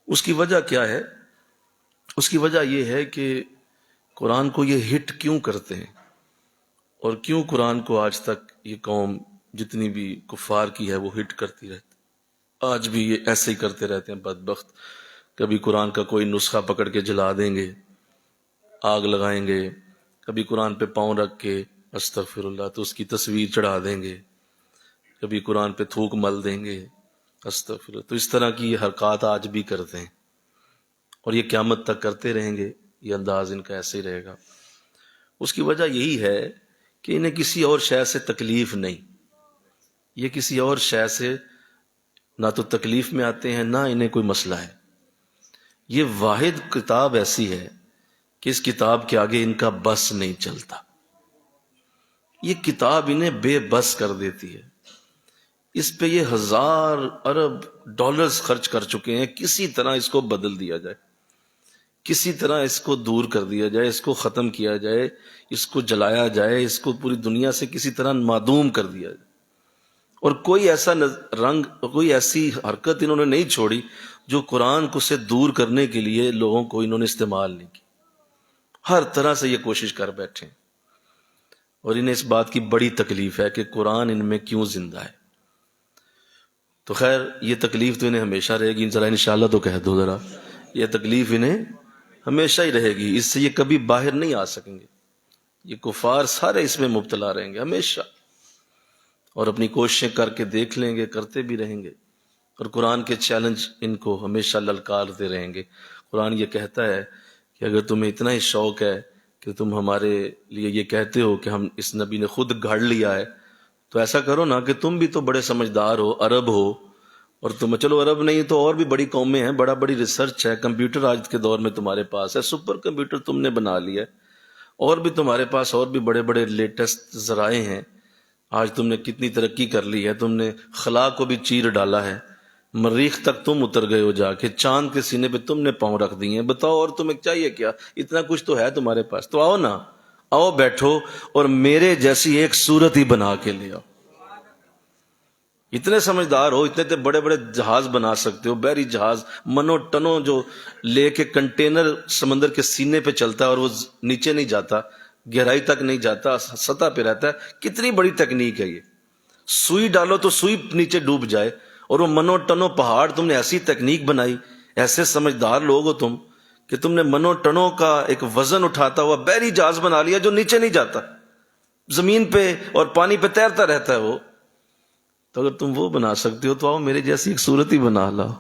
اس کی وجہ کیا ہے؟ اس کی وجہ یہ ہے کہ قرآن کو یہ ہٹ کیوں کرتے ہیں، اور کیوں قرآن کو آج تک یہ قوم جتنی بھی کفار کی ہے وہ ہٹ کرتی رہتی، آج بھی یہ ایسے ہی کرتے رہتے ہیں بدبخت۔ کبھی قرآن کا کوئی نسخہ پکڑ کے جلا دیں گے، آگ لگائیں گے، کبھی قرآن پہ پاؤں رکھ کے استغفر اللہ تو اس کی تصویر چڑھا دیں گے، کبھی قرآن پہ تھوک مل دیں گے، استغفر اللہ۔ تو اس طرح کی یہ حرکات آج بھی کرتے ہیں، اور یہ قیامت تک کرتے رہیں گے، یہ انداز ان کا ایسے ہی رہے گا۔ اس کی وجہ یہی ہے کہ انہیں کسی اور شے سے تکلیف نہیں، یہ کسی اور شے سے نہ تو تکلیف میں آتے ہیں، نہ انہیں کوئی مسئلہ ہے۔ یہ واحد کتاب ایسی ہے کہ اس کتاب کے آگے ان کا بس نہیں چلتا، یہ کتاب انہیں بے بس کر دیتی ہے۔ اس پہ یہ 1000 ارب ڈالرز خرچ کر چکے ہیں، کسی طرح اس کو بدل دیا جائے، کسی طرح اس کو دور کر دیا جائے، اس کو ختم کیا جائے، اس کو جلایا جائے، اس کو پوری دنیا سے کسی طرح معدوم کر دیا جائے۔ اور کوئی ایسا رنگ، کوئی ایسی حرکت انہوں نے نہیں چھوڑی جو قرآن کو سے دور کرنے کے لیے لوگوں کو انہوں نے استعمال نہیں کی۔ ہر طرح سے یہ کوشش کر بیٹھے ہیں، اور انہیں اس بات کی بڑی تکلیف ہے کہ قرآن ان میں کیوں زندہ ہے۔ تو خیر، یہ تکلیف تو انہیں ہمیشہ رہے گی، ذرا انشاءاللہ تو کہہ دو ذرا، یہ تکلیف انہیں ہمیشہ ہی رہے گی، اس سے یہ کبھی باہر نہیں آ سکیں گے۔ یہ کفار سارے اس میں مبتلا رہیں گے ہمیشہ، اور اپنی کوششیں کر کے دیکھ لیں گے، کرتے بھی رہیں گے، اور قرآن کے چیلنج ان کو ہمیشہ للکارتے رہیں گے۔ قرآن یہ کہتا ہے کہ اگر تمہیں اتنا ہی شوق ہے کہ تم ہمارے لیے یہ کہتے ہو کہ ہم اس نبی نے خود گھڑ لیا ہے، تو ایسا کرو نا کہ تم بھی تو بڑے سمجھدار ہو، عرب ہو، اور تم چلو عرب نہیں تو اور بھی بڑی قومیں ہیں، بڑا بڑی ریسرچ ہے، کمپیوٹر آج کے دور میں تمہارے پاس ہے، سپر کمپیوٹر تم نے بنا لیا ہے، اور بھی تمہارے پاس اور بھی بڑے بڑے لیٹسٹ ذرائع ہیں، آج تم نے کتنی ترقی کر لی ہے، تم نے خلا کو بھی چیر ڈالا ہے، مریخ تک تم اتر گئے ہو، جا کے چاند کے سینے پہ تم نے پاؤں رکھ دیے ہیں، بتاؤ اور تمہیں چاہیے کیا؟ اتنا کچھ تو ہے تمہارے پاس، تو آؤ نا، آؤ بیٹھو اور میرے جیسی ایک صورت ہی بنا کے لے آؤ۔ اتنے سمجھدار ہو، اتنے بڑے بڑے جہاز بنا سکتے ہو، بحری جہاز منو ٹنوں جو لے کے کنٹینر سمندر کے سینے پہ چلتا ہے، اور وہ نیچے نہیں جاتا، گہرائی تک نہیں جاتا، سطح پہ رہتا ہے۔ کتنی بڑی تکنیک ہے یہ، سوئی ڈالو تو سوئی نیچے ڈوب جائے، اور وہ منو ٹنوں پہاڑ تم نے ایسی تکنیک بنائی، ایسے سمجھدار لوگ ہو تم کہ تم نے منو ٹنوں کا ایک وزن اٹھاتا ہوا بحری جہاز بنا لیا جو نیچے نہیں جاتا، زمین پہ اور پانی پہ تیرتا رہتا ہے وہ۔ تو اگر تم وہ بنا سکتے ہو تو آؤ میرے جیسی ایک صورت ہی بنا لاؤ،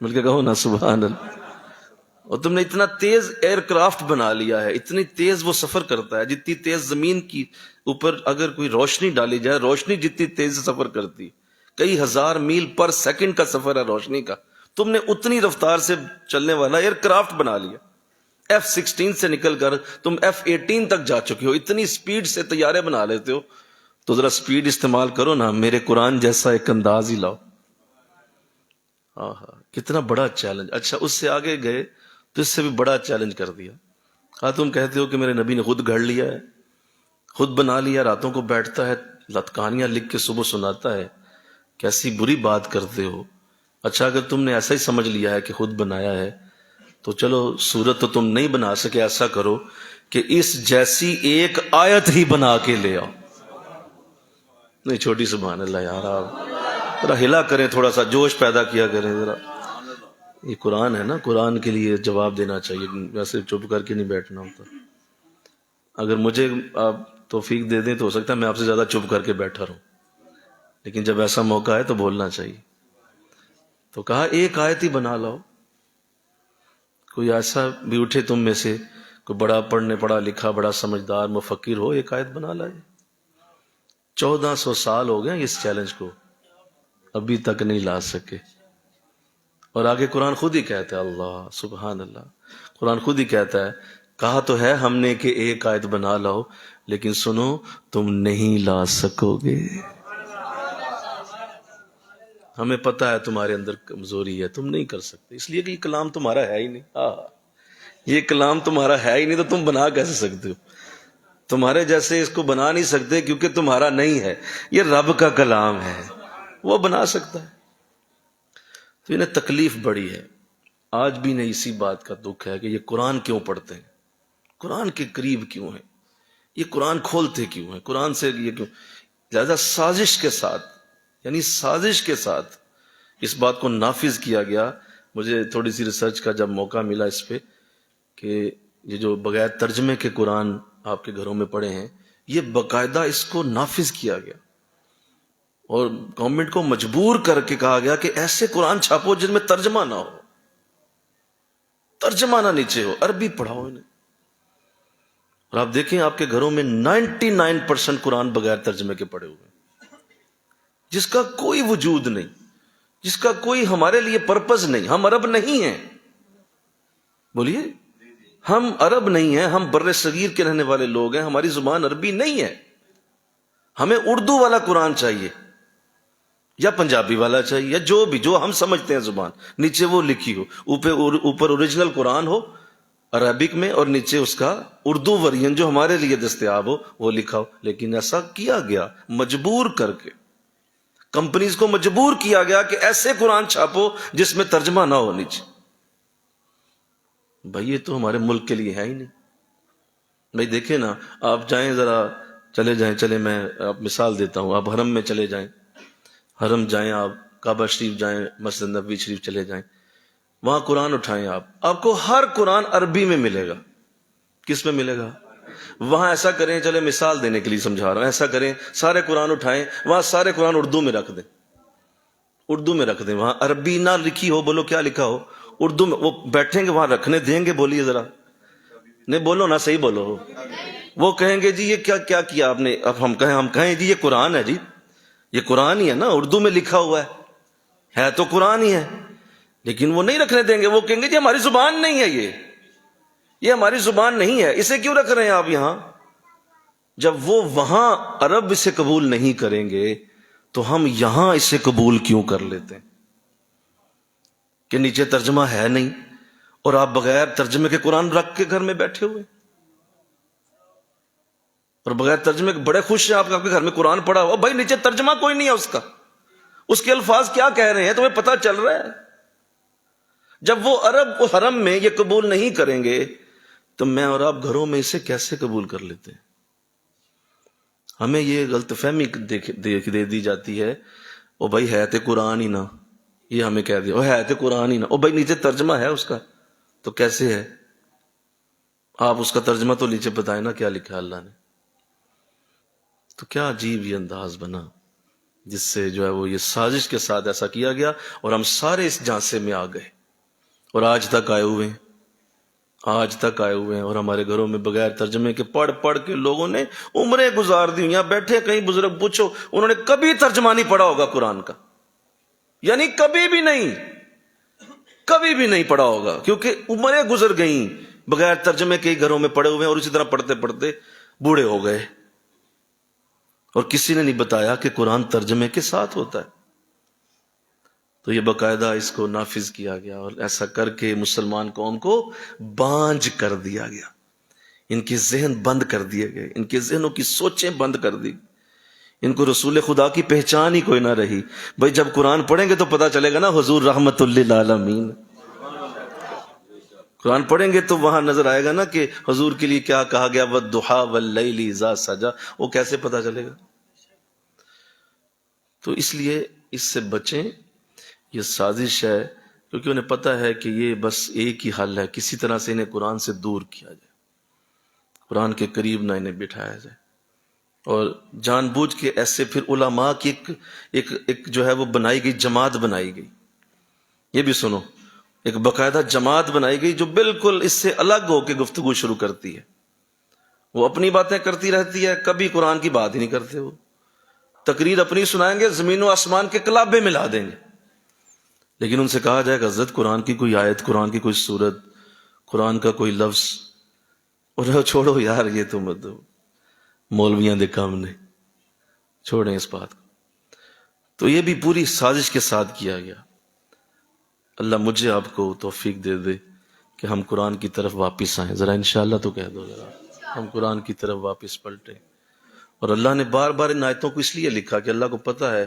مل کے کہو نا سبحان اللہ۔ اور تم نے اتنا تیز ایئر کرافٹ بنا لیا ہے، اتنی تیز وہ سفر کرتا ہے، جتنی تیز زمین کی اوپر اگر کوئی روشنی ڈالی جائے، روشنی جتنی تیز سے سفر کرتی، کئی 1000 میل پر سیکنڈ کا سفر ہے روشنی کا، تم نے اتنی رفتار سے چلنے والا ایئر کرافٹ بنا لیا۔ F-16 سے نکل کر تم F-18 تک جا چکے ہو، اتنی سپیڈ سے طیارے بنا لیتے ہو، تو ذرا سپیڈ استعمال کرو نا، میرے قرآن جیسا ایک انداز ہی لاؤ۔ کتنا بڑا چیلنج۔ اچھا، اس سے آگے گئے تو اس سے بھی بڑا چیلنج کر دیا۔ تم کہتے ہو کہ میرے نبی نے خود گھڑ لیا ہے، خود بنا لیا، راتوں کو بیٹھتا ہے کہانیاں لکھ کے صبح سناتا ہے، کیسی بری بات کرتے ہو۔ اچھا، اگر تم نے ایسا ہی سمجھ لیا ہے کہ خود بنایا ہے تو چلو صورت تو تم نہیں بنا سکے، ایسا کرو کہ اس جیسی ایک آیت ہی بنا کے لے آؤ۔ نہیں، چھوٹی سبحان اللہ یار، آپ ذرا ہلا کریں، تھوڑا سا جوش پیدا کیا کریں ذرا۔ یہ قرآن ہے نا، قرآن کے لیے جواب دینا چاہیے، ویسے چپ کر کے نہیں بیٹھنا ہوتا۔ اگر مجھے آپ توفیق دے دیں تو ہو سکتا ہے میں آپ سے زیادہ چپ کر کے بیٹھا رہوں، لیکن جب ایسا موقع ہے تو بولنا چاہیے۔ تو کہا ایک آیت ہی بنا لاؤ. کوئی ایسا بھی اٹھے تم میں سے، کوئی بڑا پڑھنے پڑھا لکھا بڑا سمجھدار مفکر ہو، ایک آیت بنا لائے. 1400 سال ہو گئے اس چیلنج کو، ابھی تک نہیں لا سکے. اور آگے قرآن خود ہی کہتا ہے، اللہ سبحان اللہ، قرآن خود ہی کہتا ہے کہا تو ہے ہم نے کہ ایک آیت بنا لاؤ، لیکن سنو تم نہیں لا سکو گے. ہمیں پتہ ہے تمہارے اندر کمزوری ہے، تم نہیں کر سکتے، اس لیے کہ یہ کلام تمہارا ہے ہی نہیں. یہ کلام تمہارا ہے ہی نہیں تو تم بنا کیسے سکتے ہو؟ تمہارے جیسے اس کو بنا نہیں سکتے کیونکہ تمہارا نہیں ہے. یہ رب کا کلام ہے، وہ بنا سکتا ہے. تو انہیں تکلیف بڑی ہے. آج بھی نہیں اسی بات کا دکھ ہے کہ یہ قرآن کیوں پڑھتے ہیں، قرآن کے قریب کیوں ہیں، یہ قرآن کھولتے کیوں ہیں، قرآن سے یہ کیوں. لہذا سازش کے ساتھ، یعنی سازش کے ساتھ اس بات کو نافذ کیا گیا. مجھے تھوڑی سی ریسرچ کا جب موقع ملا اس پہ کہ یہ جو بغیر ترجمے کے قرآن آپ کے گھروں میں پڑے ہیں، یہ باقاعدہ اس کو نافذ کیا گیا اور گورنمنٹ کو مجبور کر کے کہا گیا کہ ایسے قرآن چھاپو جن میں ترجمہ نہ ہو، ترجمہ نہ نیچے ہو، عربی پڑھاؤ انہیں. اور آپ دیکھیں آپ کے گھروں میں 99% قرآن بغیر ترجمے کے پڑے ہوئے ہیں، جس کا کوئی وجود نہیں، جس کا کوئی ہمارے لیے پرپز نہیں. ہم عرب نہیں ہیں، بولیے ہم عرب نہیں ہیں، ہم بر صغیر کے رہنے والے لوگ ہیں، ہماری زبان عربی نہیں ہے. ہمیں اردو والا قرآن چاہیے یا پنجابی والا چاہیے یا جو ہم سمجھتے ہیں زبان، نیچے وہ لکھی ہو، اوپر اوریجنل قرآن ہو عربک میں اور نیچے اس کا اردو ورژن جو ہمارے لیے دستیاب ہو وہ لکھا ہو. لیکن ایسا کیا گیا مجبور کر کے، کمپنیز کو مجبور کیا گیا کہ ایسے قرآن چھاپو جس میں ترجمہ نہ ہو نیچے. بھائی یہ تو ہمارے ملک کے لیے ہے ہی نہیں. بھائی دیکھیں نا، آپ جائیں ذرا، چلے میں آپ مثال دیتا ہوں، آپ حرم میں چلے جائیں، حرم جائیں، آپ کعبہ شریف جائیں، مسجد نبوی شریف چلے جائیں، وہاں قرآن اٹھائیں، آپ کو ہر قرآن عربی میں ملے گا. کس میں ملے گا؟ وہاں ایسا کریں، چلے مثال دینے کے لیے سمجھا رہا ہوں، ایسا کریں سارے قرآن اٹھائیں، وہاں سارے قرآن اردو میں رکھ دیں، اردو میں رکھ دیں، وہاں عربی نہ لکھی ہو، بولو کیا لکھا ہو، اردو میں. وہ بیٹھیں گے وہاں رکھنے دیں گے؟ بولیے ذرا، نہیں بولو نا، صحیح بولو. وہ کہیں گے جی یہ کیا کیا آپ نے. اب ہم کہیں جی یہ قرآن ہے، جی یہ قرآن ہی ہے نا، اردو میں لکھا ہوا ہے تو قرآن ہی ہے. لیکن وہ نہیں رکھنے دیں گے، وہ کہیں گے جی ہماری زبان نہیں ہے، یہ ہماری زبان نہیں ہے، اسے کیوں رکھ رہے ہیں آپ یہاں. جب وہ وہاں عرب اسے قبول نہیں کریں گے تو ہم یہاں اسے قبول کیوں کر لیتے ہیں کہ نیچے ترجمہ ہے نہیں اور آپ بغیر ترجمے کے قرآن رکھ کے گھر میں بیٹھے ہوئے اور بغیر ترجمے کے بڑے خوش ہیں آپ کے گھر میں قرآن پڑا ہوا. بھائی نیچے ترجمہ کوئی نہیں ہے اس کا، اس کے الفاظ کیا کہہ رہے ہیں تمہیں پتہ چل رہا ہے. جب وہ عرب حرم میں یہ قبول نہیں کریں گے تو میں اور آپ گھروں میں اسے کیسے قبول کر لیتے ہیں؟ ہمیں یہ غلط فہمی دے دی جاتی ہے، او بھائی ہے تے قرآن ہی نا، یہ ہمیں کہہ دیا، او ہے تے قرآن ہی نا، او بھائی نیچے ترجمہ ہے اس کا تو کیسے ہے؟ آپ اس کا ترجمہ تو نیچے بتائیں نا کیا لکھا ہے اللہ نے. تو کیا عجیب یہ انداز بنا جس سے جو ہے وہ یہ سازش کے ساتھ ایسا کیا گیا اور ہم سارے اس جھانسے میں آ گئے اور آج تک آئے ہوئے ہیں. اور ہمارے گھروں میں بغیر ترجمے کے پڑھ کے لوگوں نے عمریں گزار دی. یہاں بیٹھے کہیں بزرگ پوچھو، انہوں نے کبھی ترجمہ نہیں پڑھا ہوگا قرآن کا، یعنی کبھی بھی نہیں پڑھا ہوگا، کیونکہ عمریں گزر گئیں بغیر ترجمے کے گھروں میں پڑے ہوئے ہیں اور اسی طرح پڑھتے پڑھتے بوڑھے ہو گئے اور کسی نے نہیں بتایا کہ قرآن ترجمے کے ساتھ ہوتا ہے. تو یہ باقاعدہ اس کو نافذ کیا گیا اور ایسا کر کے مسلمان قوم کو بانجھ کر دیا گیا، ان کے ذہن بند کر دیے گئے، ان کے ذہنوں کی سوچیں بند کر دی، ان کو رسول خدا کی پہچان ہی کوئی نہ رہی. بھائی جب قرآن پڑھیں گے تو پتہ چلے گا نا حضور رحمت للعالمین. قرآن پڑھیں گے تو وہاں نظر آئے گا نا کہ حضور کے لیے کیا کہا گیا، والضحیٰ واللیل اذا سجا، وہ کیسے پتہ چلے گا؟ تو اس لیے اس سے بچیں، یہ سازش ہے، کیونکہ انہیں پتہ ہے کہ یہ بس ایک ہی حل ہے، کسی طرح سے انہیں قرآن سے دور کیا جائے، قرآن کے قریب نہ انہیں بٹھایا جائے. اور جان بوجھ کے ایسے پھر علماء کی ایک جو ہے وہ بنائی گئی، جماعت بنائی گئی یہ بھی سنو، ایک باقاعدہ جماعت بنائی گئی جو بالکل اس سے الگ ہو کے گفتگو شروع کرتی ہے. وہ اپنی باتیں کرتی رہتی ہے، کبھی قرآن کی بات ہی نہیں کرتے. وہ تقریر اپنی سنائیں گے، زمین و آسمان کے کلابے ملا دیں گے. لیکن ان سے کہا جائے کہ حضرت قرآن کی کوئی آیت، قرآن کی کوئی سورت، قرآن کا کوئی لفظ، اور چھوڑو یار یہ تو مطلب مولویاں دے کام نے، چھوڑیں اس بات کو. تو یہ بھی پوری سازش کے ساتھ کیا گیا. اللہ مجھے آپ کو توفیق دے دے کہ ہم قرآن کی طرف واپس آئیں. ذرا انشاءاللہ تو کہہ دو، ذرا ہم قرآن کی طرف واپس پلٹیں. اور اللہ نے بار بار ان آیتوں کو اس لیے لکھا کہ اللہ کو پتہ ہے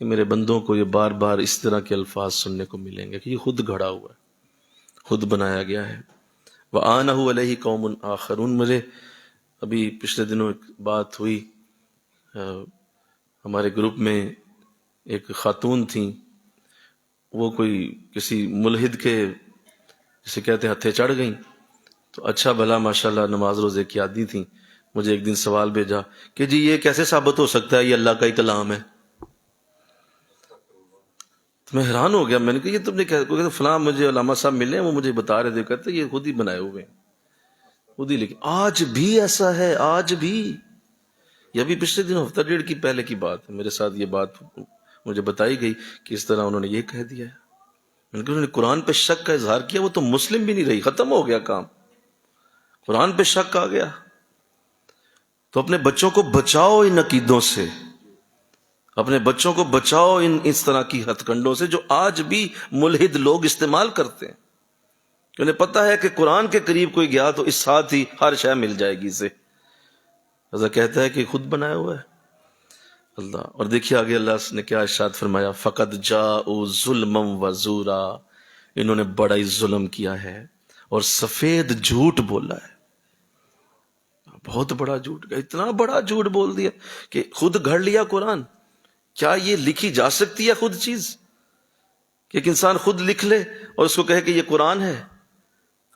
کہ میرے بندوں کو یہ بار بار اس طرح کے الفاظ سننے کو ملیں گے، کہ یہ خود گھڑا ہوا ہے، خود بنایا گیا ہے. وَآنَهُ عَلَيْهِ قَوْمٌ آخَرُونَ. مجھے ابھی پچھلے دنوں ایک بات ہوئی، ہمارے گروپ میں ایک خاتون تھیں، وہ کوئی کسی ملحد کے جسے کہتے ہیں ہتھے چڑھ گئیں. تو اچھا بھلا ماشاءاللہ نماز روزے کی عادی تھیں. مجھے ایک دن سوال بھیجا کہ جی یہ کیسے ثابت ہو سکتا ہے یہ اللہ کا ہی کلام ہے. تو میں حیران ہو گیا. میں نے کہا یہ تم نے کہا، فلاں مجھے علامہ صاحب ملے ہیں، وہ مجھے بتا رہے تھے، کہتے یہ خود ہی بنائے ہوئے ہیں، خود ہی لکھے. آج بھی ایسا ہے، آج بھی. یہ بھی پچھلے دن ہفتہ ڈیڑھ کی پہلے کی بات ہے، میرے ساتھ یہ بات مجھے بتائی گئی کہ اس طرح انہوں نے یہ کہہ دیا ہے. میں نے کہا انہوں نے قرآن پہ شک کا اظہار کیا، وہ تو مسلم بھی نہیں رہی، ختم ہو گیا کام. قرآن پہ شک آ گیا. تو اپنے بچوں کو بچاؤ ان عقیدوں سے، اپنے بچوں کو بچاؤ اس طرح کی ہتھ کنڈوں سے جو آج بھی ملحد لوگ استعمال کرتے ہیں. کہ انہیں پتہ ہے کہ قرآن کے قریب کوئی گیا تو اس ساتھ ہی ہر شے مل جائے گی اسے. ایسا کہتا ہے کہ خود بنایا ہوا ہے اللہ. اور دیکھیے آگے اللہ نے کیا ارشاد فرمایا، فَقَدْ جَاءُوا ظُلْمًا وَزُورًا. انہوں نے بڑا ہی ظلم کیا ہے اور سفید جھوٹ بولا ہے. بہت بڑا جھوٹ، اتنا بڑا جھوٹ بول دیا کہ خود گھڑ لیا قرآن. کیا یہ لکھی جا سکتی ہے خود چیز کہ ایک انسان خود لکھ لے اور اس کو کہے کہ یہ قرآن ہے؟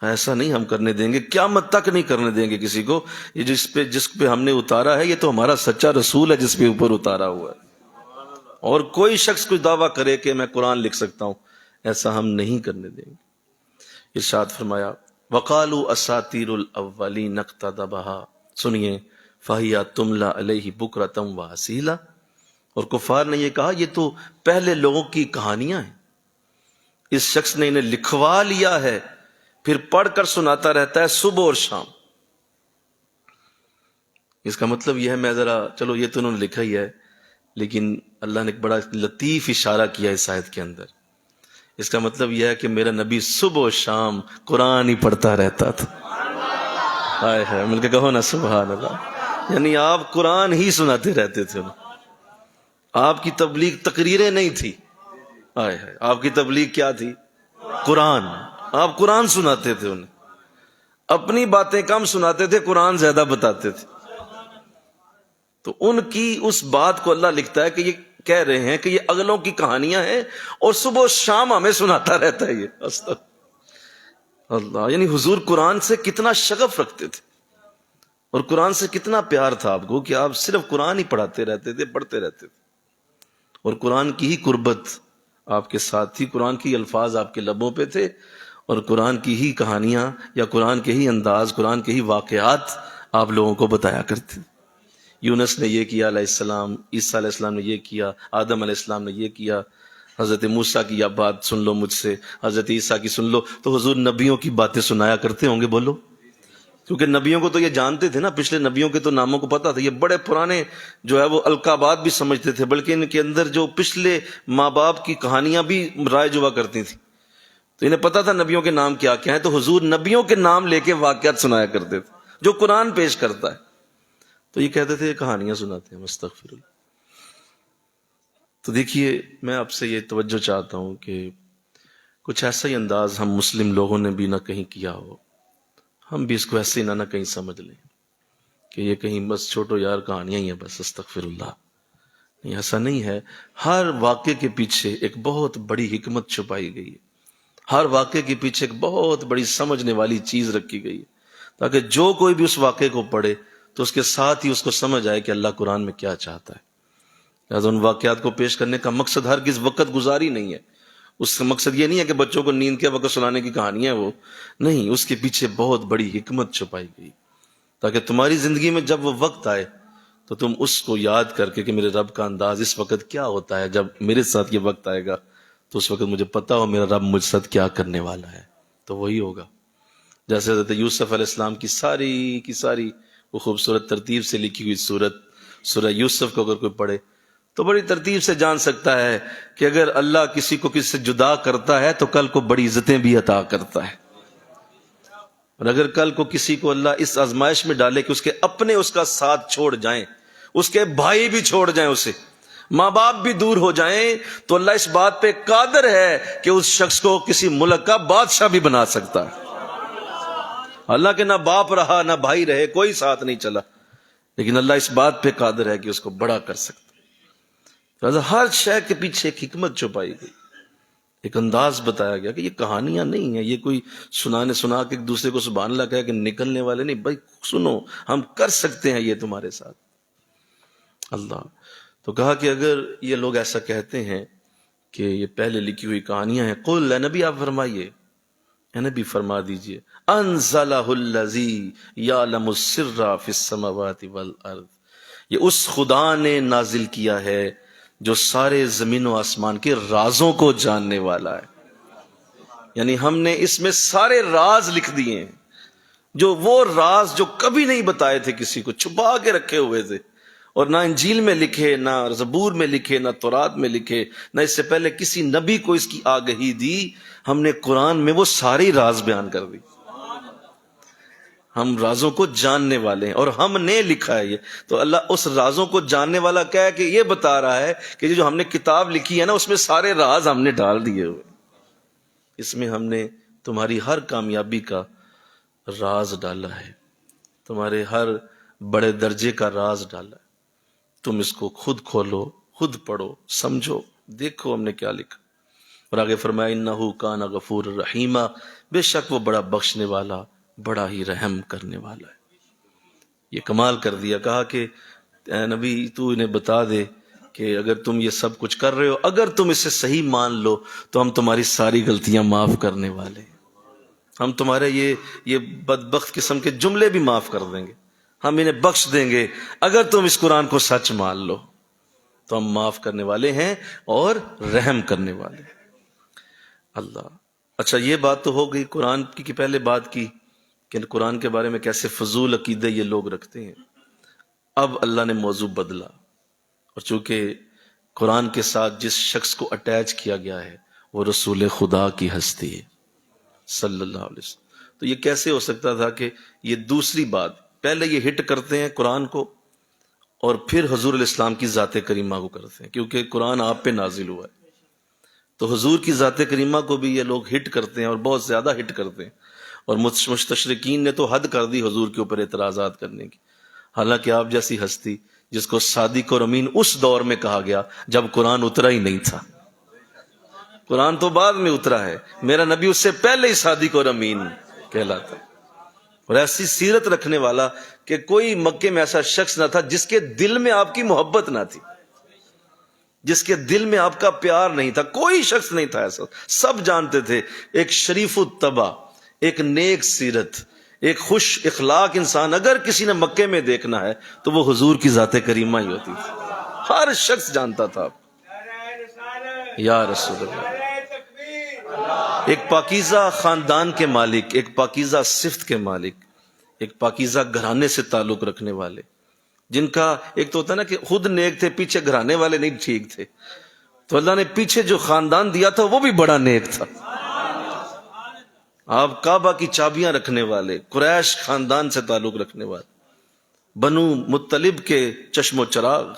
ایسا نہیں ہم کرنے دیں گے، قیامت تک نہیں کرنے دیں گے کسی کو. یہ جس پہ ہم نے اتارا ہے یہ تو ہمارا سچا رسول ہے جس پہ اوپر اتارا ہوا ہے. اور کوئی شخص کوئی دعویٰ کرے کہ میں قرآن لکھ سکتا ہوں، ایسا ہم نہیں کرنے دیں گے. ارشاد فرمایا وَقَالُوا أَسَاطِيرُ الْأَوَّلِينَ اقْتَتَبَهَا. سنیے فَهِيَ تُمْلَى عَلَيْهِ بُكْرَةً وَأَصِيلًا. اور کفار نے یہ کہا یہ تو پہلے لوگوں کی کہانیاں ہیں، اس شخص نے انہیں لکھوا لیا ہے، پھر پڑھ کر سناتا رہتا ہے صبح اور شام. اس کا مطلب یہ ہے، میں ذرا چلو یہ تو انہوں نے لکھا ہی ہے، لیکن اللہ نے ایک بڑا لطیف اشارہ کیا اس آیت کے اندر. اس کا مطلب یہ ہے کہ میرا نبی صبح و شام قرآن ہی پڑھتا رہتا تھا. ہائے ہائے، مل کے کہو نا سبحان اللہ. یعنی آپ قرآن ہی سناتے رہتے تھے. آپ کی تبلیغ تقریریں نہیں تھی، ہائے ہائے، آپ کی تبلیغ کیا تھی؟ قرآن. آپ قرآن سناتے تھے انہیں، اپنی باتیں کم سناتے تھے، قرآن زیادہ بتاتے تھے. تو ان کی اس بات کو اللہ لکھتا ہے کہ یہ کہہ رہے ہیں کہ یہ اگلوں کی کہانیاں ہیں اور صبح و شام ہمیں سناتا رہتا ہے یہ. اللہ، یعنی حضور قرآن سے کتنا شغف رکھتے تھے اور قرآن سے کتنا پیار تھا آپ کو کہ آپ صرف قرآن ہی پڑھاتے رہتے تھے، پڑھتے رہتے تھے. اور قرآن کی ہی قربت آپ کے ساتھ تھی، قرآن کی الفاظ آپ کے لبوں پہ تھے، اور قرآن کی ہی کہانیاں یا قرآن کے ہی انداز، قرآن کے ہی واقعات آپ لوگوں کو بتایا کرتے. یونس نے یہ کیا علیہ السلام، عیسیٰ علیہ السلام نے یہ کیا، آدم علیہ السلام نے یہ کیا. حضرت موسیٰ کی یہ بات سن لو مجھ سے، حضرت عیسیٰ کی سن لو. تو حضور نبیوں کی باتیں سنایا کرتے ہوں گے، بولو. کیونکہ نبیوں کو تو یہ جانتے تھے نا، پچھلے نبیوں کے تو ناموں کو پتا تھا. یہ بڑے پرانے جو ہے وہ القابات بھی سمجھتے تھے، بلکہ ان کے اندر جو پچھلے ماں باپ کی کہانیاں بھی رائج ہوا کرتی تھیں. تو انہیں پتا تھا نبیوں کے نام کیا کیا ہیں. تو حضور نبیوں کے نام لے کے واقعات سنایا کرتے تھے جو قرآن پیش کرتا ہے. تو یہ کہتے تھے کہانیاں سناتے ہیں، مستغفر اللہ. تو دیکھیے میں آپ سے یہ توجہ چاہتا ہوں کہ کچھ ایسا ہی انداز ہم مسلم لوگوں نے بھی نہ کہیں کیا ہو. ہم بھی اس کو ایسے ہی نہ کہیں سمجھ لیں کہ یہ کہیں بس چھوٹو یار کہانیاں ہی ہیں بس، استغفر اللہ. نہیں، ایسا نہیں ہے. ہر واقعے کے پیچھے ایک بہت بڑی حکمت چھپائی گئی ہے. ہر واقعے کے پیچھے ایک بہت بڑی سمجھنے والی چیز رکھی گئی ہے، تاکہ جو کوئی بھی اس واقعے کو پڑھے تو اس کے ساتھ ہی اس کو سمجھ آئے کہ اللہ قرآن میں کیا چاہتا ہے. لہٰذا ان واقعات کو پیش کرنے کا مقصد ہرگز وقت گزاری نہیں ہے، اس کا مقصد یہ نہیں ہے کہ بچوں کو نیند کے وقت سنانے کی کہانی ہے وہ نہیں، اس کے پیچھے بہت بڑی حکمت چھپائی گئی، تاکہ تمہاری زندگی میں جب وہ وقت آئے تو تم اس کو یاد کر کے کہ میرے رب کا انداز اس وقت کیا ہوتا ہے، جب میرے ساتھ یہ وقت آئے گا تو اس وقت مجھے پتا ہو میرا رب مجھ ساتھ کیا کرنے والا ہے، تو وہی ہوگا۔ جیسے حضرت یوسف علیہ السلام کی ساری وہ خوبصورت ترتیب سے لکھی ہوئی سورہ یوسف کو اگر کوئی پڑھے تو بڑی ترتیب سے جان سکتا ہے کہ اگر اللہ کسی کو کسی سے جدا کرتا ہے تو کل کو بڑی عزتیں بھی عطا کرتا ہے، اور اگر کل کو کسی کو اللہ اس آزمائش میں ڈالے کہ اس کے اپنے اس کا ساتھ چھوڑ جائیں، اس کے بھائی بھی چھوڑ جائیں، اسے ماں باپ بھی دور ہو جائیں، تو اللہ اس بات پہ قادر ہے کہ اس شخص کو کسی ملک کا بادشاہ بھی بنا سکتا ہے۔ اللہ کے نہ باپ رہا نہ بھائی رہے، کوئی ساتھ نہیں چلا، لیکن اللہ اس بات پہ قادر ہے کہ اس کو بڑا کر سکتا ہے۔ ہر شے کے پیچھے ایک حکمت چھپائی گئی، ایک انداز بتایا گیا کہ یہ کہانیاں نہیں ہیں، یہ کوئی سنا کے ایک دوسرے کو سبحان اللہ کہہ کے نکلنے والے نہیں، بھائی سنو ہم کر سکتے ہیں یہ تمہارے ساتھ۔ اللہ تو کہا کہ اگر یہ لوگ ایسا کہتے ہیں کہ یہ پہلے لکھی ہوئی کہانیاں ہیں، قل اے نبی آپ فرمائیے، اے نبی فرما دیجئے، انزلہ الذی یعلم السر فی السماوات والارض، یہ اس خدا نے نازل کیا ہے جو سارے زمین و آسمان کے رازوں کو جاننے والا ہے۔ یعنی ہم نے اس میں سارے راز لکھ دیے ہیں، جو وہ راز جو کبھی نہیں بتائے تھے کسی کو، چھپا کے رکھے ہوئے تھے، اور نہ انجیل میں لکھے، نہ زبور میں لکھے، نہ تورات میں لکھے، نہ اس سے پہلے کسی نبی کو اس کی آگہی دی، ہم نے قرآن میں وہ ساری راز بیان کر دی۔ ہم رازوں کو جاننے والے ہیں اور ہم نے لکھا ہے یہ، تو اللہ اس رازوں کو جاننے والا کیا ہے کہ یہ بتا رہا ہے کہ جو ہم نے کتاب لکھی ہے نا اس میں سارے راز ہم نے ڈال دیے ہوئے، اس میں ہم نے تمہاری ہر کامیابی کا راز ڈالا ہے، تمہارے ہر بڑے درجے کا راز ڈالا ہے، تم اس کو خود کھولو، خود پڑھو، سمجھو، دیکھو ہم نے کیا لکھا۔ اور آگے فرمایا انہ کان غفور رحیمہ، بے شک وہ بڑا بخشنے والا، بڑا ہی رحم کرنے والا ہے۔ یہ کمال کر دیا، کہا کہ اے نبی تو انہیں بتا دے کہ اگر تم یہ سب کچھ کر رہے ہو، اگر تم اسے صحیح مان لو تو ہم تمہاری ساری غلطیاں معاف کرنے والے ہیں، ہم تمہارے یہ بدبخت قسم کے جملے بھی معاف کر دیں گے، ہم انہیں بخش دیں گے، اگر تم اس قرآن کو سچ مان لو تو ہم معاف کرنے والے ہیں اور رحم کرنے والے ہیں۔ اللہ اچھا یہ بات تو ہو گئی قرآن کی پہلے بات کی کہ قرآن کے بارے میں کیسے فضول عقیدے یہ لوگ رکھتے ہیں۔ اب اللہ نے موضوع بدلا، اور چونکہ قرآن کے ساتھ جس شخص کو اٹیچ کیا گیا ہے وہ رسول خدا کی ہستی ہے صلی اللہ علیہ وسلم، تو یہ کیسے ہو سکتا تھا کہ یہ دوسری بات، پہلے یہ ہٹ کرتے ہیں قرآن کو اور پھر حضور علیہ السلام کی ذات کریمہ کو کرتے ہیں، کیونکہ قرآن آپ پہ نازل ہوا ہے، تو حضور کی ذات کریمہ کو بھی یہ لوگ ہٹ کرتے ہیں اور بہت زیادہ ہٹ کرتے ہیں، اور مستشرقین نے تو حد کر دی حضور کے اوپر اعتراضات کرنے کی، حالانکہ آپ جیسی ہستی جس کو صادق اور امین اس دور میں کہا گیا جب قرآن اترا ہی نہیں تھا، قرآن تو بعد میں اترا ہے، میرا نبی اس سے پہلے ہی صادق اور امین کہلاتا ہے، اور ایسی سیرت رکھنے والا کہ کوئی مکے میں ایسا شخص نہ تھا جس کے دل میں آپ کی محبت نہ تھی، جس کے دل میں آپ کا پیار نہیں تھا، کوئی شخص نہیں تھا ایسا، سب جانتے تھے ایک شریف الطبع، ایک نیک سیرت، ایک خوش اخلاق انسان اگر کسی نے مکے میں دیکھنا ہے تو وہ حضور کی ذات کریمہ ہی ہوتی تھی، ہر شخص جانتا تھا یا رسول اللہ، ایک پاکیزہ خاندان کے مالک، ایک پاکیزہ صفت کے مالک، ایک پاکیزہ گھرانے سے تعلق رکھنے والے، جن کا ایک تو ہوتا ہے نا کہ خود نیک تھے پیچھے گھرانے والے نہیں ٹھیک تھے، تو اللہ نے پیچھے جو خاندان دیا تھا وہ بھی بڑا نیک تھا، آپ کعبہ کی چابیاں رکھنے والے، قریش خاندان سے تعلق رکھنے والے، بنو مطلب کے چشم و چراغ،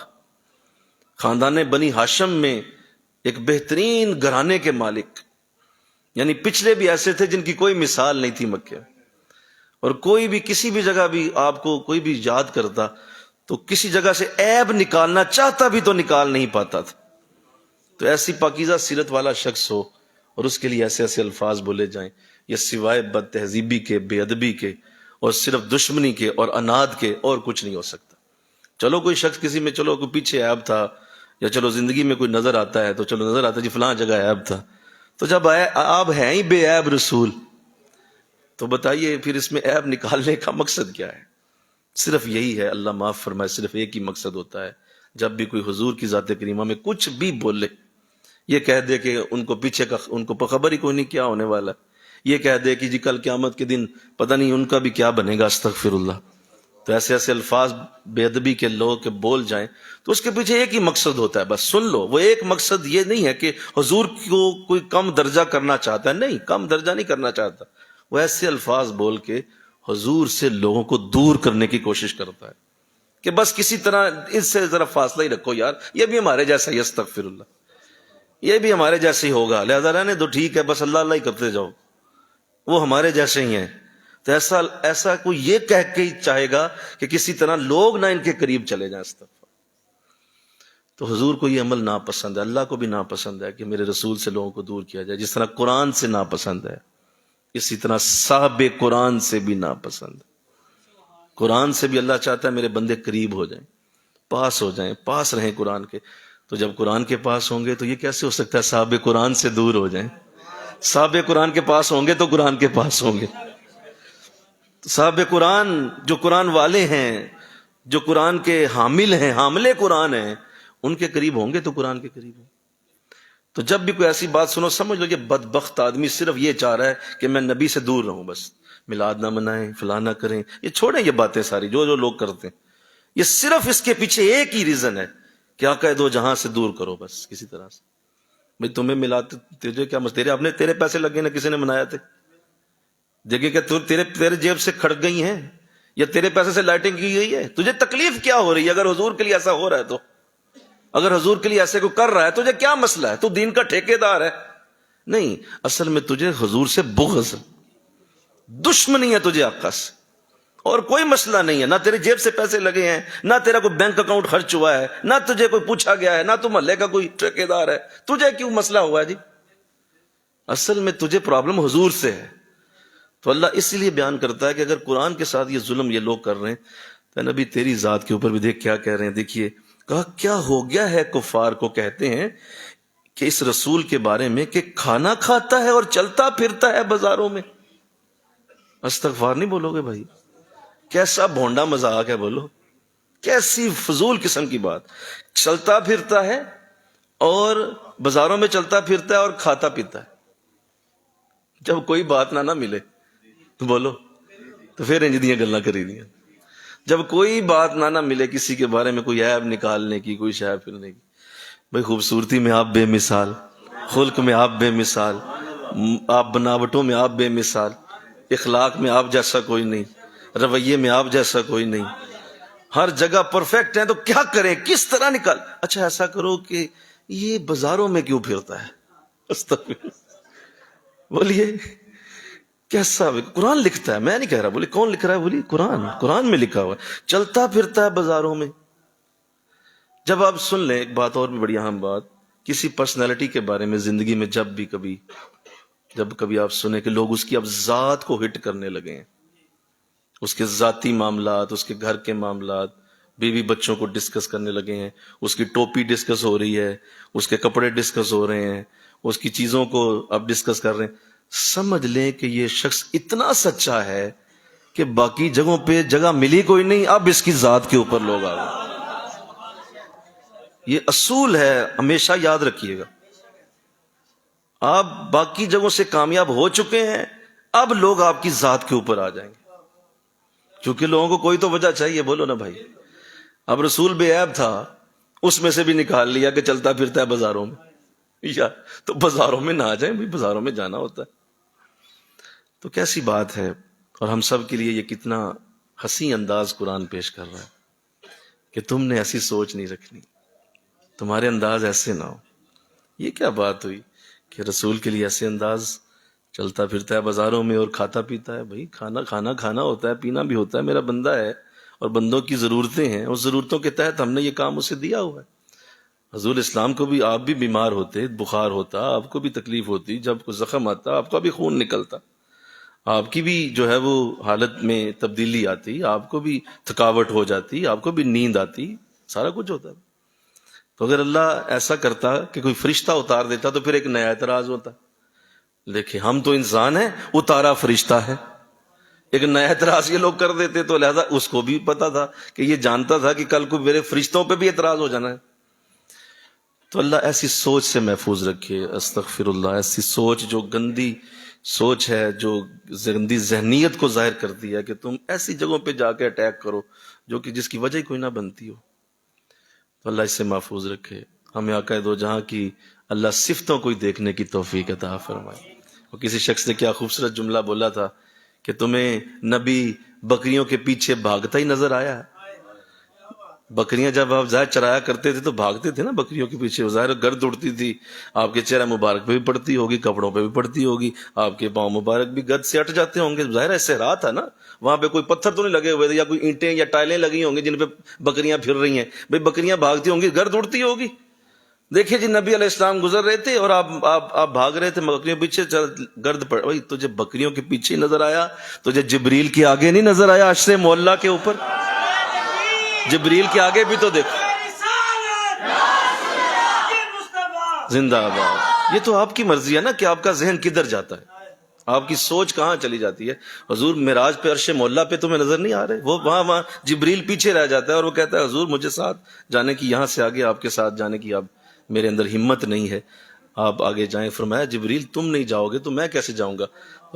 خاندان بنی ہاشم میں ایک بہترین گھرانے کے مالک، یعنی پچھلے بھی ایسے تھے جن کی کوئی مثال نہیں تھی مکے، اور کوئی بھی کسی بھی جگہ بھی آپ کو کوئی بھی یاد کرتا تو کسی جگہ سے عیب نکالنا چاہتا بھی تو نکال نہیں پاتا تھا، تو ایسی پاکیزہ سیرت والا شخص ہو اور اس کے لیے ایسے ایسے الفاظ بولے جائیں، یہ سوائے بد تہذیبی کے، بے ادبی کے اور صرف دشمنی کے اور اناد کے اور کچھ نہیں ہو سکتا۔ چلو کوئی شخص کسی میں کوئی پیچھے عیب تھا، یا چلو زندگی میں کوئی نظر آتا ہے تو چلو نظر آتا ہے جی فلاں جگہ عیب تھا، تو جب آپ ہیں ہی بے عیب رسول تو بتائیے پھر اس میں عیب نکالنے کا مقصد کیا ہے؟ صرف یہی ہے، اللہ معاف فرمائے، صرف ایک ہی مقصد ہوتا ہے، جب بھی کوئی حضور کی ذات کریمہ میں کچھ بھی بولے، یہ کہہ دے کہ ان کو پیچھے کا ان کو خبر ہی کوئی نہیں کیا ہونے والا، یہ کہہ دے کہ جی کل قیامت کے دن پتہ نہیں ان کا بھی کیا بنے گا، استغفر اللہ، تو ایسے ایسے الفاظ بے ادبی کے لوگ کے بول جائیں تو اس کے پیچھے ایک ہی مقصد ہوتا ہے، بس سن لو، وہ ایک مقصد یہ نہیں ہے کہ حضور کو کوئی کم درجہ کرنا چاہتا ہے، نہیں، کم درجہ نہیں کرنا چاہتا، وہ ایسے الفاظ بول کے حضور سے لوگوں کو دور کرنے کی کوشش کرتا ہے کہ بس کسی طرح اس سے ذرا فاصلہ ہی رکھو یار، یہ بھی ہمارے جیسا ہی، استغفر اللہ، یہ بھی ہمارے جیسے ہی ہوگا، لہذا رہنے دو، ٹھیک ہے، بس اللہ اللہ ہی کرتے جاؤ، وہ ہمارے جیسے ہی ہیں۔ تو ایسا کوئی یہ کہہ کے ہی چاہے گا کہ کسی طرح لوگ نہ ان کے قریب چلے جائیں، استغفر۔ تو حضور کو یہ عمل ناپسند ہے، اللہ کو بھی ناپسند ہے کہ میرے رسول سے لوگوں کو دور کیا جائے، جس طرح قرآن سے ناپسند ہے اسی طرح صاحب قرآن سے بھی ناپسند ہے۔ قرآن سے بھی اللہ چاہتا ہے میرے بندے قریب ہو جائیں، پاس ہو جائیں، پاس رہیں قرآن کے، تو جب قرآن کے پاس ہوں گے تو یہ کیسے ہو سکتا ہے صاحب قرآن سے دور ہو جائیں؟ صاحب قرآن کے پاس ہوں گے تو قرآن کے پاس ہوں گے، صاحب قرآن جو قرآن والے ہیں، جو قرآن کے حامل ہیں، حاملے قرآن ہیں، ان کے قریب ہوں گے تو قرآن کے قریب ہوں۔ تو جب بھی کوئی ایسی بات سنو سمجھ لو یہ بدبخت آدمی صرف یہ چاہ رہا ہے کہ میں نبی سے دور رہوں، بس میلاد نہ منائیں، فلاں نہ کریں، یہ چھوڑیں یہ باتیں ساری جو لوگ کرتے ہیں، یہ صرف اس کے پیچھے ایک ہی ریزن ہے کہ آقا دو جہاں سے دور کرو، بس کسی طرح سے۔ بھئی تمہیں ملاد تجھے کیا تیرے پیسے لگے نا، کسی نے منایا تھے؟ دیکھیں کہ تیرے جیب سے کھڑک گئی ہیں یا تیرے پیسے سے لائٹنگ کی گئی ہے؟ تجھے تکلیف کیا ہو رہی ہے اگر حضور کے لیے ایسا ہو رہا ہے تو؟ اگر حضور کے لیے ایسے کو کر رہا ہے تجھے کیا مسئلہ ہے؟ تو دین کا ٹھیکیدار ہے؟ نہیں، اصل میں تجھے حضور سے بغض، دشمنی ہے تجھے آقا سے، اور کوئی مسئلہ نہیں ہے، نہ تیرے جیب سے پیسے لگے ہیں، نہ تیرا کوئی بینک اکاؤنٹ خرچ ہوا ہے، نہ تجھے کوئی پوچھا گیا ہے، نہ تو محلے کا کوئی ٹھیکیدار ہے، تجھے کیوں مسئلہ ہوا ہے جی؟ اصل میں تجھے پرابلم حضور سے ہے۔ تو اللہ اس لیے بیان کرتا ہے کہ اگر قرآن کے ساتھ یہ ظلم یہ لوگ کر رہے ہیں تو نبی تیری ذات کے اوپر بھی دیکھ کیا کہہ رہے ہیں، دیکھیے کہا کیا ہو گیا ہے کفار کو کہتے ہیں کہ اس رسول کے بارے میں کہ کھانا کھاتا ہے اور چلتا پھرتا ہے بازاروں میں۔ استغفار نہیں بولو گے بھائی؟ کیسا بھونڈا مذاق ہے، بولو کیسی فضول قسم کی بات، چلتا پھرتا ہے اور بازاروں میں چلتا پھرتا ہے اور کھاتا پیتا ہے، جب کوئی بات نہ ملے تو بولو تو پھر انج دیاں گلاں کری دیاں، جب کوئی بات نہ ملے کسی کے بارے میں کوئی عیب نکالنے کی، کوئی شے پھرنے کی، بھئی خوبصورتی میں آپ بے مثال، خلق میں آپ بے مثال، آپ بناوٹوں میں آپ بے مثال، اخلاق میں آپ جیسا کوئی نہیں، رویے میں آپ جیسا کوئی نہیں، ہر جگہ پرفیکٹ ہیں، تو کیا کریں، کس طرح نکال؟ اچھا ایسا کرو کہ یہ بازاروں میں کیوں پھرتا ہے؟ استغفر، بولیے کیسا؟ قرآن لکھتا ہے، میں نہیں کہہ رہا، بولی کون لکھ رہا ہے؟ بولی قرآن میں لکھا ہوا ہے، چلتا پھرتا ہے بازاروں میں۔ جب آپ سن لیں ایک بات اور بھی بڑی اہم بات، کسی پرسنالٹی کے بارے میں زندگی میں جب کبھی آپ سنیں کہ لوگ اس کی اب ذات کو ہٹ کرنے لگے ہیں، اس کے ذاتی معاملات، اس کے گھر کے معاملات، بیوی بچوں کو ڈسکس کرنے لگے ہیں، اس کی ٹوپی ڈسکس ہو رہی ہے، اس کے کپڑے ڈسکس ہو رہے ہیں، اس کی چیزوں کو اب ڈسکس کر رہے ہیں، سمجھ لیں کہ یہ شخص اتنا سچا ہے کہ باقی جگہوں پہ جگہ ملی کوئی نہیں، اب اس کی ذات کے اوپر لوگ آ گئے۔ یہ اصول ہے، ہمیشہ یاد رکھیے گا، آپ باقی جگہوں سے کامیاب ہو چکے ہیں، اب لوگ آپ کی ذات کے اوپر آ جائیں گے، کیونکہ لوگوں کو کوئی تو وجہ چاہیے، بولو نا بھائی۔ اب رسول بے عیب تھا، اس میں سے بھی نکال لیا کہ چلتا پھرتا ہے بازاروں میں، یا تو بازاروں میں نہ آ جائیں بھائی، بازاروں میں جانا ہوتا ہے۔ تو کیسی بات ہے، اور ہم سب کے لیے یہ کتنا حسین انداز قرآن پیش کر رہا ہے کہ تم نے ایسی سوچ نہیں رکھنی، تمہارے انداز ایسے نہ ہو۔ یہ کیا بات ہوئی کہ رسول کے لیے ایسے انداز، چلتا پھرتا ہے بازاروں میں اور کھاتا پیتا ہے؟ بھائی کھانا ہوتا ہے، پینا بھی ہوتا ہے، میرا بندہ ہے اور بندوں کی ضرورتیں ہیں، اس ضرورتوں کے تحت ہم نے یہ کام اسے دیا ہوا ہے۔ حضور اسلام کو بھی آپ بھی بیمار ہوتے، بخار ہوتا، آپ کو بھی تکلیف ہوتی، جب کوئی زخم آتا آپ کا بھی خون نکلتا، آپ کی بھی جو ہے وہ حالت میں تبدیلی آتی، آپ کو بھی تھکاوٹ ہو جاتی، آپ کو بھی نیند آتی، سارا کچھ ہوتا۔ تو اگر اللہ ایسا کرتا کہ کوئی فرشتہ اتار دیتا تو پھر ایک نیا اعتراض ہوتا دیکھیں ہم تو انسان ہیں، اتارا فرشتہ ہے۔ ایک نیا اعتراض یہ لوگ کر دیتے، تو لہذا اس کو بھی پتا تھا کہ یہ جانتا تھا کہ کل کو میرے فرشتوں پہ بھی اعتراض ہو جانا ہے۔ تو اللہ ایسی سوچ سے محفوظ رکھے، استغفر اللہ، ایسی سوچ جو گندی سوچ ہے، جو گندی ذہنیت کو ظاہر کرتی ہے کہ تم ایسی جگہوں پہ جا کے اٹیک کرو جو کہ جس کی وجہ ہی کوئی نہ بنتی ہو۔ تو اللہ اس سے محفوظ رکھے، ہمیں آقا دو جہاں کی اللہ صفتوں کو ہی دیکھنے کی توفیق عطا فرمائے۔ اور کسی شخص نے کیا خوبصورت جملہ بولا تھا کہ تمہیں نبی بکریوں کے پیچھے بھاگتا ہی نظر آیا ہے؟ بکریاں جب آپ ظاہر چرایا کرتے تھے تو بھاگتے تھے نا بکریوں کے پیچھے، ظاہر گرد اڑتی تھی، آپ کے چہرہ مبارک پہ بھی پڑتی ہوگی، کپڑوں پہ بھی پڑتی ہوگی، آپ کے پاؤں مبارک بھی گرد سے ہٹ جاتے ہوں گے، ظاہر ہے صحرا تھا نا، وہاں پہ کوئی پتھر تو نہیں لگے ہوئے تھے یا کوئی اینٹیں یا ٹائلیں لگی ہوں گی جن پہ بکریاں پھر رہی ہیں، بھئی بکریاں بھاگتی ہوں گی، گرد اڑتی ہوگی۔ دیکھیے جی نبی علیہ السلام گزر رہے تھے اور آپ بھاگ رہے تھے بکریوں کے پیچھے، گرد پڑ بھائی تجھے بکریوں کے پیچھے نظر آیا، تجھے جبریل کے آگے نہیں نظر آیا، عرش معلیٰ کے اوپر؟ جبریل کے آگے بھی تو دیکھو، زندہ آباد۔ یہ تو آپ کی مرضی ہے نا کہ آپ کا ذہن کدھر جاتا ہے، آپ کی سوچ کہاں چلی جاتی ہے۔ حضور معراج پہ عرش معلیٰ پہ تمہیں نظر نہیں آ رہے؟ وہ وہاں جبریل پیچھے رہ جاتا ہے اور وہ کہتا ہے حضور مجھے ساتھ جانے کی، یہاں سے آگے آپ کے ساتھ جانے کی اب میرے اندر ہمت نہیں ہے، آپ آگے جائیں۔ فرمایا جبریل تم نہیں جاؤ گے تو میں کیسے جاؤں گا؟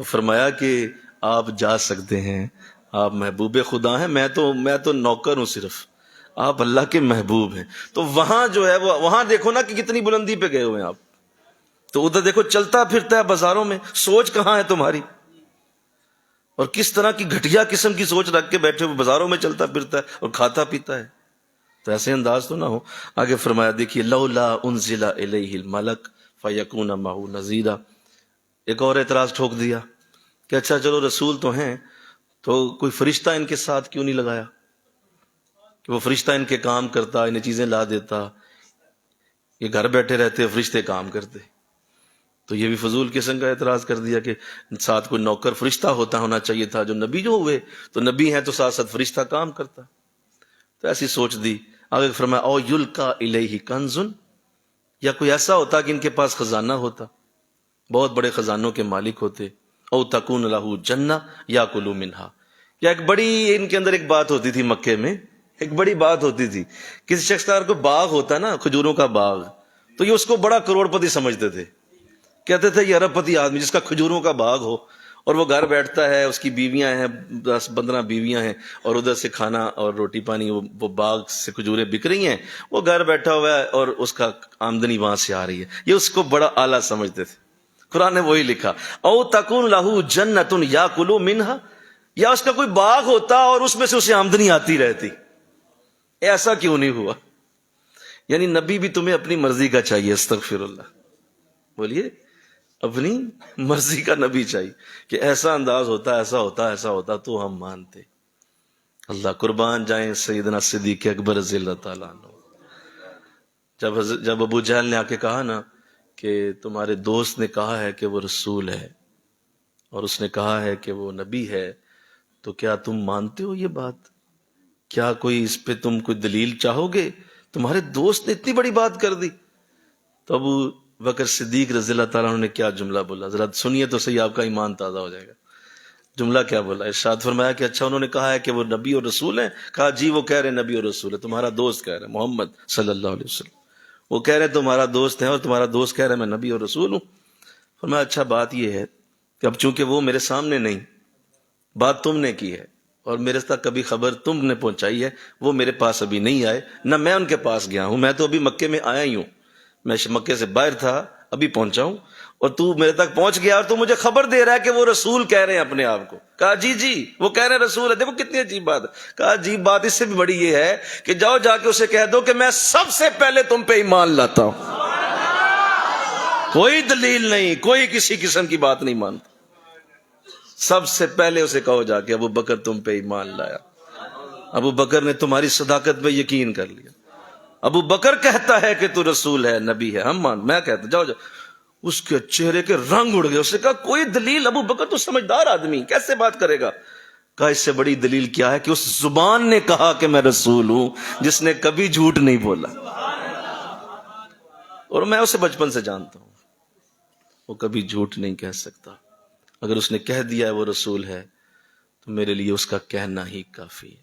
فرمایا کہ آپ جا سکتے ہیں، آپ محبوب خدا ہیں، میں تو نوکر ہوں، صرف آپ اللہ کے محبوب ہیں۔ تو وہاں جو ہے وہاں دیکھو نا کہ کتنی بلندی پہ گئے ہوئے ہیں آپ، تو ادھر دیکھو چلتا پھرتا ہے بازاروں میں، سوچ کہاں ہے تمہاری؟ اور کس طرح کی گھٹیا قسم کی سوچ رکھ کے بیٹھے ہوئے بازاروں میں چلتا پھرتا ہے اور کھاتا پیتا ہے، تو ایسے انداز تو نہ ہو۔ آگے فرمایا دیکھیے لولا انزل الیہ الملک فیکون معہ نذیرا۔ ایک اور اعتراض ٹھوک دیا کہ اچھا چلو رسول تو ہیں، تو کوئی فرشتہ ان کے ساتھ کیوں نہیں لگایا کہ وہ فرشتہ ان کے کام کرتا، انہیں چیزیں لا دیتا، یہ گھر بیٹھے رہتے فرشتے کام کرتے؟ تو یہ بھی فضول قسم کا اعتراض کر دیا کہ ساتھ کوئی نوکر فرشتہ ہونا چاہیے تھا، جو نبی جو ہوئے تو نبی ہیں تو ساتھ ساتھ فرشتہ کام کرتا، تو ایسی سوچ دی۔ آگے فرمایا او یلقا الیہ کنز، یا کوئی ایسا ہوتا کہ ان کے پاس خزانہ ہوتا، بہت بڑے خزانوں کے مالک ہوتے، او تکون لہ جنہ یاکلوا منہا، یا ایک بڑی ان کے اندر ایک بات ہوتی تھی مکے میں، ایک بڑی بات ہوتی تھی، کسی شخص کا اگر کوئی باغ ہوتا نا کھجوروں کا باغ، تو یہ اس کو بڑا کروڑ پتی سمجھتے تھے، کہتے تھے یہ ارب پتی آدمی جس کا کھجوروں کا باغ ہو، اور وہ گھر بیٹھتا ہے، اس کی بیویاں ہیں 10-15 بیویاں ہیں، اور ادھر سے کھانا اور روٹی پانی، وہ باغ سے کھجوریں بک رہی ہیں، وہ گھر بیٹھا ہوا ہے اور اس کا آمدنی وہاں سے آ رہی ہے، یہ اس کو بڑا اعلیٰ سمجھتے تھے۔ قرآن نے وہی لکھا او تکون لہ جنۃ یاکل منہا، یا اس کا کوئی باغ ہوتا اور اس میں سے اسے آمدنی آتی رہتی۔ ایسا کیوں نہیں ہوا؟ یعنی نبی بھی تمہیں اپنی مرضی کا چاہیے، استغفر اللہ، بولیے اپنی مرضی کا نبی چاہیے کہ ایسا انداز ہوتا، ایسا ہوتا، ایسا ہوتا تو ہم مانتے۔ اللہ قربان جائیں سیدنا صدیق اکبر رضی اللہ تعالیٰ عنہ، جب ابو جہل نے آ کے کہا نا کہ تمہارے دوست نے کہا ہے کہ وہ رسول ہے اور اس نے کہا ہے کہ وہ نبی ہے، تو کیا تم مانتے ہو یہ بات؟ کیا کوئی اس پہ تم کوئی دلیل چاہو گے؟ تمہارے دوست نے اتنی بڑی بات کر دی۔ تو ابو بکر صدیق رضی اللہ تعالیٰ عنہ نے کیا جملہ بولا، ذرا سنیے تو صحیح، آپ کا ایمان تازہ ہو جائے گا۔ جملہ کیا بولا؟ ارشاد فرمایا کہ اچھا انہوں نے کہا ہے کہ وہ نبی اور رسول ہیں؟ کہا جی وہ کہہ رہے نبی اور رسول ہے، تمہارا دوست کہہ رہا ہے محمد صلی اللہ علیہ وسلم، وہ کہہ رہے تمہارا دوست ہے اور تمہارا دوست کہہ رہا ہے میں نبی اور رسول ہوں۔ فرمایا اچھا بات یہ ہے کہ اب چونکہ وہ میرے سامنے نہیں، بات تم نے کی ہے اور میرے تک کبھی خبر تم نے پہنچائی ہے، وہ میرے پاس ابھی نہیں آئے، نہ میں ان کے پاس گیا ہوں، میں تو ابھی مکے میں آیا ہی ہوں، میں مکے سے باہر تھا ابھی پہنچا ہوں، اور تو میرے تک پہنچ گیا اور تو مجھے خبر دے رہا ہے کہ وہ رسول کہہ رہے ہیں اپنے آپ کو۔ کہا جی وہ کہہ رہے ہیں رسول ہے، دیکھو کتنی عجیب بات ہے۔ کہا عجیب بات اس سے بھی بڑی یہ ہے کہ جاؤ جا کے اسے کہہ دو کہ میں سب سے پہلے تم پہ ایمان لاتا ہوں، کوئی دلیل نہیں، کوئی کسی قسم کی بات نہیں مانتا، سب سے پہلے اسے کہو جا کے ابو بکر تم پہ ایمان لایا، ابو بکر نے تمہاری صداقت پہ یقین کر لیا، ابو بکر کہتا ہے کہ تو رسول ہے نبی ہے، ہم مان، میں کہتا جاؤ جاؤ۔ اس کے چہرے کے رنگ اڑ گئے، اس نے کہا کوئی دلیل؟ ابو بکر تو سمجھدار آدمی کیسے بات کرے گا؟ کہا اس سے بڑی دلیل کیا ہے کہ اس زبان نے کہا کہ میں رسول ہوں جس نے کبھی جھوٹ نہیں بولا، اور میں اسے بچپن سے جانتا ہوں، وہ کبھی جھوٹ نہیں کہہ سکتا. اگر اس نے کہہ دیا ہے وہ رسول ہے تو میرے لیے اس کا کہنا ہی کافی ہے.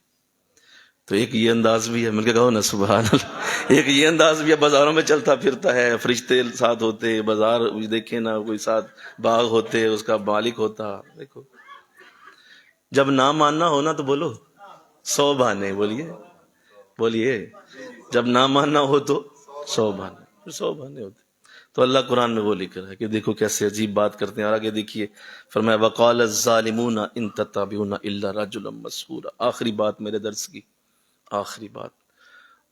تو ایک یہ انداز بھی ہے، مل کے کہو نا سبحان اللہ. ایک یہ انداز بھی ہے، بازاروں میں چلتا پھرتا ہے، فرشتے ساتھ ہوتے، بازار دیکھیں نا، کوئی ساتھ باغ ہوتے، اس کا مالک ہوتا. دیکھو جب نہ ماننا ہونا تو بولو 100 بہانے. بولیے جب نہ ماننا ہو تو 100 بہانے، 100 بہانے ہوتے. تو اللہ قرآن میں وہ لکھ رہا ہے کہ دیکھو کیسے عجیب بات کرتے ہیں. اور آگے دیکھیے فرمایا وقال الظالمون ان تتبعون الا رجلا مسحورا. آخری بات میرے درس کی، آخری بات.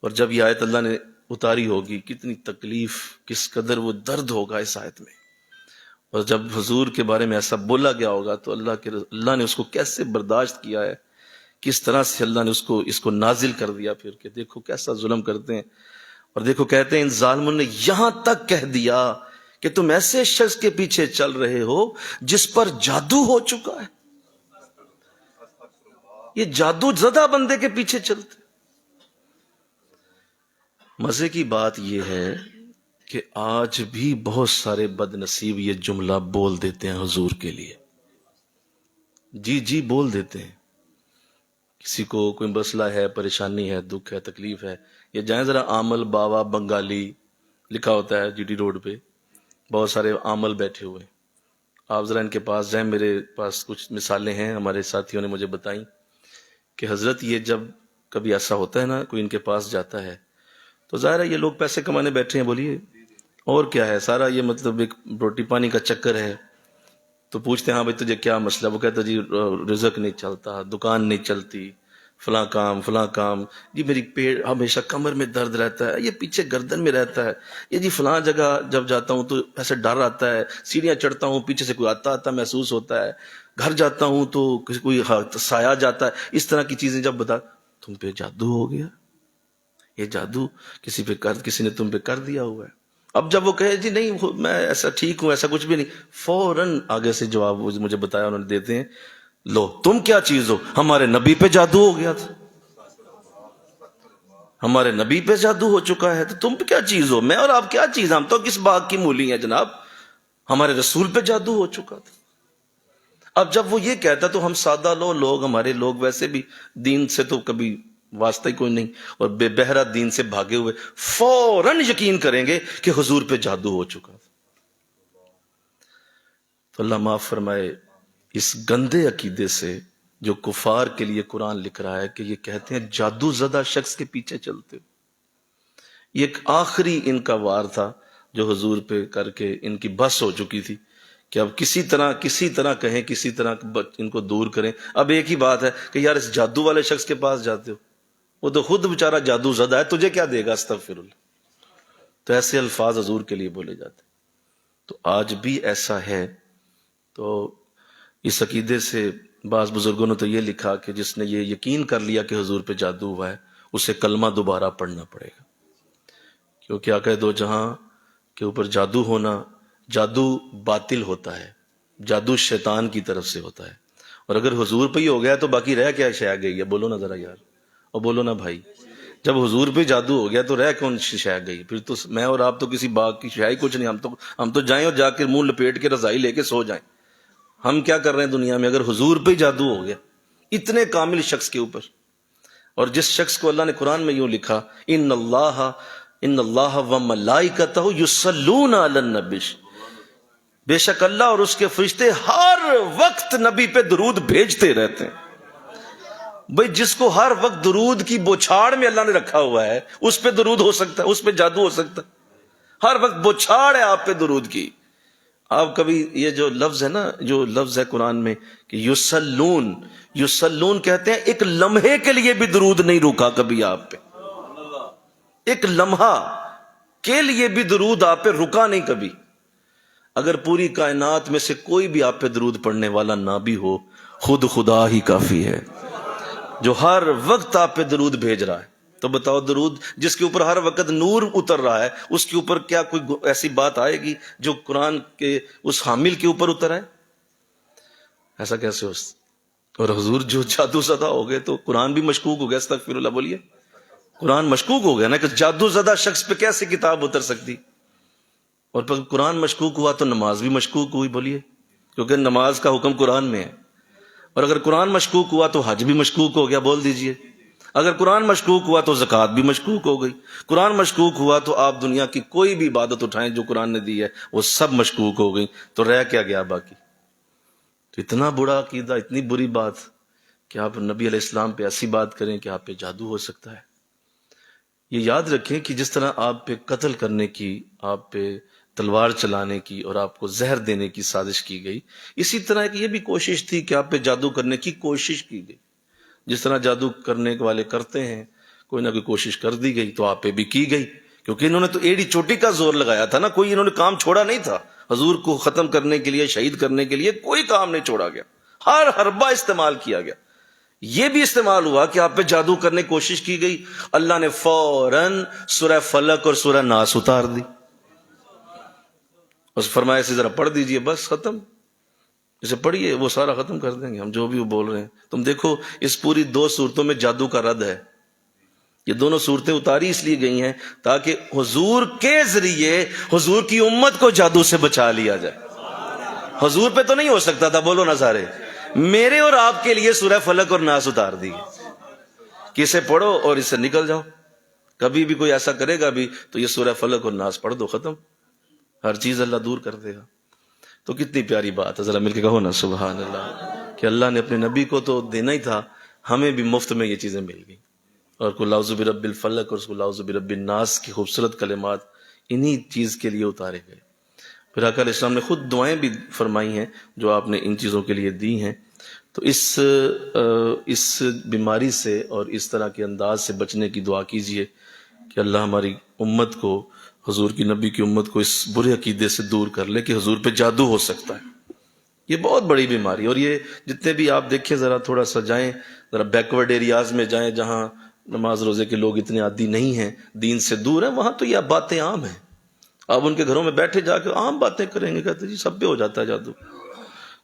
اور جب یہ آیت اللہ نے اتاری ہوگی کتنی تکلیف، کس قدر وہ درد ہوگا اس آیت میں. اور جب حضور کے بارے میں ایسا بولا گیا ہوگا تو اللہ نے اس کو کیسے برداشت کیا ہے، کس طرح سے اللہ نے اس کو نازل کر دیا پھر کہ دیکھو کیسا ظلم کرتے ہیں. اور دیکھو کہتے ہیں ان ظالموں نے یہاں تک کہہ دیا کہ تم ایسے شخص کے پیچھے چل رہے ہو جس پر جادو ہو چکا ہے. یہ جادو زدہ بندے کے پیچھے چلتے. مزے کی بات یہ ہے کہ آج بھی بہت سارے بد نصیب یہ جملہ بول دیتے ہیں حضور کے لیے. جی بول دیتے ہیں. کسی کو کوئی مسئلہ ہے، پریشانی ہے، دکھ ہے، تکلیف ہے، یہ جائیں ذرا عامل باوا بنگالی لکھا ہوتا ہے جی ٹی روڈ پہ، بہت سارے عامل بیٹھے ہوئے. آپ ذرا ان کے پاس جائیں. میرے پاس کچھ مثالیں ہیں، ہمارے ساتھیوں نے مجھے بتائیں کہ حضرت یہ جب کبھی ایسا ہوتا ہے نا، کوئی ان کے پاس جاتا ہے تو ظاہر ہے یہ لوگ پیسے کمانے بیٹھے ہیں، بولیے اور کیا ہے، سارا یہ مطلب ایک روٹی پانی کا چکر ہے. تو پوچھتے ہیں ہاں بھائی تجھے کیا مسئلہ؟ وہ کہتا جی رزق نہیں چلتا، دکان نہیں چلتی، فلاں کام جی، میری پیٹ ہمیشہ کمر میں درد رہتا ہے، یہ پیچھے گردن میں رہتا ہے، یہ جی فلاں جگہ جب جاتا ہوں تو ایسے ڈر آتا ہے، سیڑھیاں چڑھتا ہوں پیچھے سے کوئی آتا محسوس ہوتا ہے، گھر جاتا ہوں تو کوئی سایہ جاتا ہے. اس طرح کی چیزیں جب بتا، تم پہ جادو ہو گیا، یہ جادو کسی نے تم پہ کر دیا ہوا ہے. اب جب وہ کہے جی نہیں میں ایسا ٹھیک ہوں، ایسا کچھ بھی نہیں، فوراً آگے سے جواب مجھے بتایا انہوں نے دیتے ہیں، لو تم کیا چیز ہو، ہمارے نبی پہ جادو ہو گیا تھا، ہمارے نبی پہ جادو ہو چکا ہے، تو تم کیا چیز ہو، میں اور آپ کیا چیز، ہم تو کس باغ کی مولی ہیں جناب، ہمارے رسول پہ جادو ہو چکا تھا. اب جب وہ یہ کہتا تو ہم سادہ لوگ ہمارے لوگ ویسے بھی دین سے تو کبھی واسطہ ہی کوئی نہیں، اور بے بہرا دین سے بھاگے ہوئے فوراً یقین کریں گے کہ حضور پہ جادو ہو چکا تھا. تو اللہ معاف فرمائے اس گندے عقیدے سے جو کفار کے لیے قرآن لکھ رہا ہے کہ یہ کہتے ہیں جادو زدہ شخص کے پیچھے چلتے. یہ ایک آخری ان کا وار تھا جو حضور پہ کر کے ان کی بس ہو چکی تھی کہ اب کسی طرح کہیں، کسی طرح ان کو دور کریں. اب ایک ہی بات ہے کہ یار اس جادو والے شخص کے پاس جاتے ہو، وہ تو خود بیچارہ جادو زدہ ہے، تجھے کیا دے گا، استغفر اللہ. تو ایسے الفاظ حضور کے لیے بولے جاتے. تو آج بھی ایسا ہے. تو اس عقیدے سے بعض بزرگوں نے تو یہ لکھا کہ جس نے یہ یقین کر لیا کہ حضور پہ جادو ہوا ہے اسے کلمہ دوبارہ پڑھنا پڑے گا، کیونکہ آقا دو جہاں کے اوپر جادو ہونا، جادو باطل ہوتا ہے، جادو شیطان کی طرف سے ہوتا ہے. اور اگر حضور پہ ہی ہو گیا تو باقی رہ کیا شے گئی ہے، بولو نا ذرا یار، اور بولو نا بھائی. جب حضور پہ جادو ہو گیا تو رہ کون شے گئی؟ پھر تو میں اور آپ تو کسی باغ کی شے کچھ نہیں، ہم تو جائیں اور جا کے منہ لپیٹ کے رضائی لے کے سو جائیں. ہم کیا کر رہے ہیں دنیا میں؟ اگر حضور پہ جادو ہو گیا اتنے کامل شخص کے اوپر، اور جس شخص کو اللہ نے قرآن میں یوں لکھا ان اللہ و ملائکتہ یصلون علی النبی، بے شک اللہ اور اس کے فرشتے ہر وقت نبی پہ درود بھیجتے رہتے ہیں. بھئی جس کو ہر وقت درود کی بوچھاڑ میں اللہ نے رکھا ہوا ہے اس پہ درود ہو سکتا ہے، اس پہ جادو ہو سکتا ہے؟ ہر وقت بوچھاڑ ہے آپ پہ درود کی. آپ کبھی یہ جو لفظ ہے نا، جو لفظ ہے قرآن میں کہ یصلون کہتے ہیں ایک لمحے کے لیے بھی درود نہیں رکا کبھی آپ پہ، ایک لمحہ کے لیے بھی درود آپ پہ رکا نہیں کبھی. اگر پوری کائنات میں سے کوئی بھی آپ پہ درود پڑھنے والا نہ بھی ہو، خود خدا ہی کافی ہے جو ہر وقت آپ پہ درود بھیج رہا ہے. تو بتاؤ درود جس کے اوپر ہر وقت نور اتر رہا ہے اس کے اوپر کیا کوئی ایسی بات آئے گی جو قرآن کے اس حامل کے اوپر اتر ہے؟ ایسا کیسے ہو؟ اور حضور جو جادو زدہ ہو گئے تو قرآن بھی مشکوک ہو گیا. استغفر اللہ بولیے. قرآن مشکوک ہو گیا نا کہ جادو زدہ شخص پہ کیسے کتاب اتر سکتی؟ اور پھر قرآن مشکوک ہوا تو نماز بھی مشکوک ہوئی، بولیے، کیونکہ نماز کا حکم قرآن میں ہے. اور اگر قرآن مشکوک ہوا تو حج بھی مشکوک ہو گیا، بول دیجئے. اگر قرآن مشکوک ہوا تو زکوٰۃ بھی مشکوک ہو گئی. قرآن مشکوک ہوا تو آپ دنیا کی کوئی بھی عبادت اٹھائیں جو قرآن نے دی ہے وہ سب مشکوک ہو گئی. تو رہ کیا گیا باقی؟ تو اتنا برا عقیدہ، اتنی بری بات کہ آپ نبی علیہ السلام پہ ایسی بات کریں کہ آپ پہ جادو ہو سکتا ہے. یہ یاد رکھیں کہ جس طرح آپ پہ قتل کرنے کی، آپ پہ تلوار چلانے کی اور آپ کو زہر دینے کی سازش کی گئی، اسی طرح ایک یہ بھی کوشش تھی کہ آپ پہ جادو کرنے کی کوشش کی گئی. جس طرح جادو کرنے والے کرتے ہیں، کوئی نہ کوئی کوشش کر دی گئی تو آپ پہ بھی کی گئی، کیونکہ انہوں نے تو ایڑی چوٹی کا زور لگایا تھا نا. کوئی انہوں نے کام چھوڑا نہیں تھا. حضور کو ختم کرنے کے لیے، شہید کرنے کے لیے کوئی کام نہیں چھوڑا گیا، ہر حربہ استعمال کیا گیا. یہ بھی استعمال ہوا کہ آپ پہ جادو کرنے کی کوشش کی گئی، اللہ نے فوراً سورہ فلق اور سورہ ناس اتار دی. بس فرمایا سے ذرا پڑھ دیجئے، بس ختم. اسے پڑھیے، وہ سارا ختم کر دیں گے ہم جو بھی وہ بول رہے ہیں. تم دیکھو اس پوری 2 صورتوں میں جادو کا رد ہے. یہ دونوں صورتیں اتاری اس لیے گئی ہیں تاکہ حضور کے ذریعے حضور کی امت کو جادو سے بچا لیا جائے. حضور پہ تو نہیں ہو سکتا تھا، بولو نا سارے. میرے اور آپ کے لیے سورہ فلق اور ناس اتار دی کہ اسے پڑھو اور اس سے نکل جاؤ. کبھی بھی کوئی ایسا کرے گا بھی تو یہ سورہ فلق اور ناس پڑھ دو، ختم. ہر چیز اللہ دور کر دے گا. تو کتنی پیاری بات ہے، ذرا مل کے کہو نا سبحان اللہ، کہ اللہ نے اپنے نبی کو تو دینا ہی تھا، ہمیں بھی مفت میں یہ چیزیں مل گئیں. اور قل اعوذ برب الفلق اور قل اعوذ برب الناس کی خوبصورت کلمات انہی چیز کے لیے اتارے گئے. پھر آقا علیہ السلام نے خود دعائیں بھی فرمائی ہیں جو آپ نے ان چیزوں کے لیے دی ہیں. تو اس بیماری سے اور اس طرح کے انداز سے بچنے کی دعا کیجئے کہ اللہ ہماری امت کو، حضور کی نبی کی امت کو اس برے عقیدے سے دور کر لے کہ حضور پہ جادو ہو سکتا ہے. یہ بہت بڑی بیماری. اور یہ جتنے بھی آپ دیکھیں، ذرا تھوڑا سا جائیں، ذرا بیکورڈ ایریاز میں جائیں جہاں نماز روزے کے لوگ اتنے عادی نہیں ہیں، دین سے دور ہیں، وہاں تو یہ باتیں عام ہیں. آپ ان کے گھروں میں بیٹھے جا کے عام باتیں کریں گے، کہتے جی سب پہ ہو جاتا ہے جادو،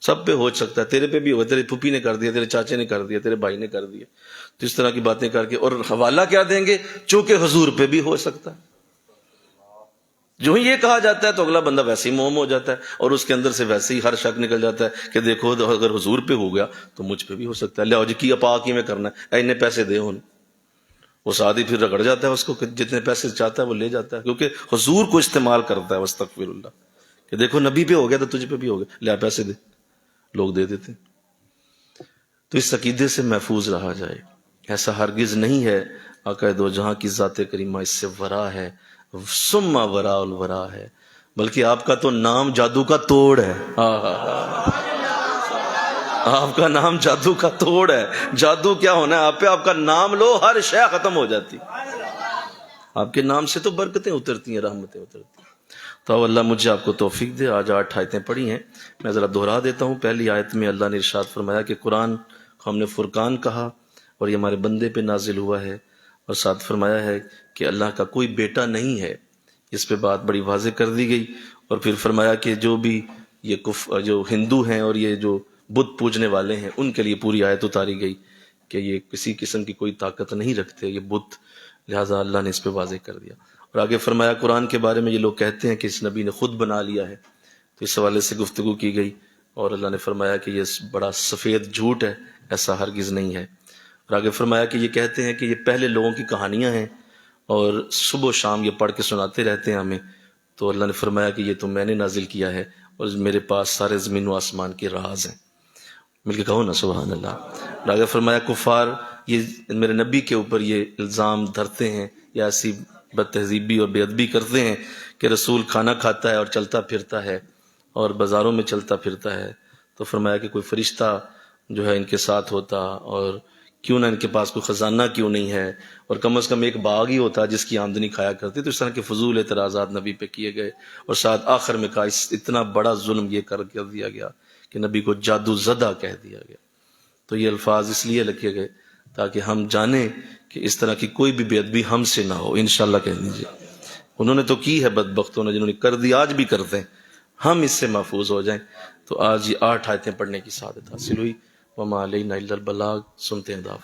سب پہ ہو سکتا ہے، تیرے پہ بھی ہوگا، تیرے پھوپھی نے کر دیا، تیرے چاچے نے کر دیا، تیرے بھائی نے کر دیا. تو اس طرح کی باتیں کر کے اور حوالہ کیا دیں گے؟ چونکہ حضور پہ بھی ہو سکتا ہے. جو ہی یہ کہا جاتا ہے تو اگلا بندہ ویسے ہی موم ہو جاتا ہے اور اس کے اندر سے ویسے ہی ہر شک نکل جاتا ہے کہ دیکھو اگر حضور پہ ہو گیا تو مجھ پہ بھی ہو سکتا ہے. لے جی کی اپا کی میں کرنا ہے، اتنے پیسے دے ہوں. وہ ساتھ پھر رگڑ جاتا ہے اس کو کہ جتنے پیسے چاہتا ہے وہ لے جاتا ہے، کیونکہ حضور کو استعمال کرتا ہے. واستغفر اللہ، کہ دیکھو نبی پہ ہو گیا تو تجھ پہ بھی ہو گیا، لے پیسے دے. لوگ دے دیتے. تو اس عقیدے سے محفوظ رہا جائے. ایسا ہرگز نہیں ہے، آقا دو جہاں کی ذات کریمہ اس سے ورا ہے، ثم وراء الورا ہے. بلکہ آپ کا تو نام جادو کا توڑ ہے. آپ کا نام جادو کا توڑ ہے. جادو کیا ہونا ہے آپ پہ؟ آپ کا نام لو، ہر شے ختم ہو جاتی. آپ کے نام سے تو برکتیں اترتی ہیں، رحمتیں اترتی ہیں. تو اللہ مجھے آپ کو توفیق دے. آج 8 آیتیں پڑھی ہیں، میں ذرا دہرا دیتا ہوں. پہلی آیت میں اللہ نے ارشاد فرمایا کہ قرآن کو ہم نے فرقان کہا اور یہ ہمارے بندے پہ نازل ہوا ہے. اور ساتھ فرمایا ہے کہ اللہ کا کوئی بیٹا نہیں ہے. اس پہ بات بڑی واضح کر دی گئی. اور پھر فرمایا کہ جو بھی یہ جو ہندو ہیں اور یہ جو بت پوجنے والے ہیں ان کے لیے پوری آیت اتاری گئی کہ یہ کسی قسم کی کوئی طاقت نہیں رکھتے یہ بت، لہٰذا اللہ نے اس پہ واضح کر دیا. اور آگے فرمایا قرآن کے بارے میں یہ لوگ کہتے ہیں کہ اس نبی نے خود بنا لیا ہے، تو اس حوالے سے گفتگو کی گئی. اور اللہ نے فرمایا کہ یہ بڑا سفید جھوٹ ہے، ایسا ہرگز نہیں ہے. اور آگے فرمایا کہ یہ کہتے ہیں کہ یہ پہلے لوگوں کی کہانیاں ہیں اور صبح و شام یہ پڑھ کے سناتے رہتے ہیں ہمیں. تو اللہ نے فرمایا کہ یہ تو میں نے نازل کیا ہے اور میرے پاس سارے زمین و آسمان کے راز ہیں. مل کے کہو نا سبحان اللہ. اور آگے فرمایا کفار یہ میرے نبی کے اوپر یہ الزام دھرتے ہیں یا ایسی بد تہذیبی اور بے ادبی کرتے ہیں کہ رسول کھانا کھاتا ہے اور چلتا پھرتا ہے اور بازاروں میں چلتا پھرتا ہے. تو فرمایا کہ کوئی فرشتہ جو ہے ان کے ساتھ ہوتا، اور کیوں نہ ان کے پاس کوئی خزانہ کیوں نہیں ہے، اور کم از کم ایک باغ ہی ہوتا جس کی آمدنی کھایا کرتی. تو اس طرح کے فضول اعتراضات نبی پہ کیے گئے. اور ساتھ آخر میں کہا اتنا بڑا ظلم یہ کر دیا گیا کہ نبی کو جادو زدہ کہہ دیا گیا. تو یہ الفاظ اس لیے لکھے گئے تاکہ ہم جانیں کہ اس طرح کی کوئی بھی بے ادبی ہم سے نہ ہو. انشاءاللہ کہہ دیجیے انہوں نے تو کی ہے، بدبختوں نے جنہوں نے کر دی آج بھی کرتے ہیں، ہم اس سے محفوظ ہو جائیں. تو آج یہ 8 آیتیں پڑھنے کی سعادت حاصل ہوئی. وما علینا الا البلاغ. سنتے ہیں دعا.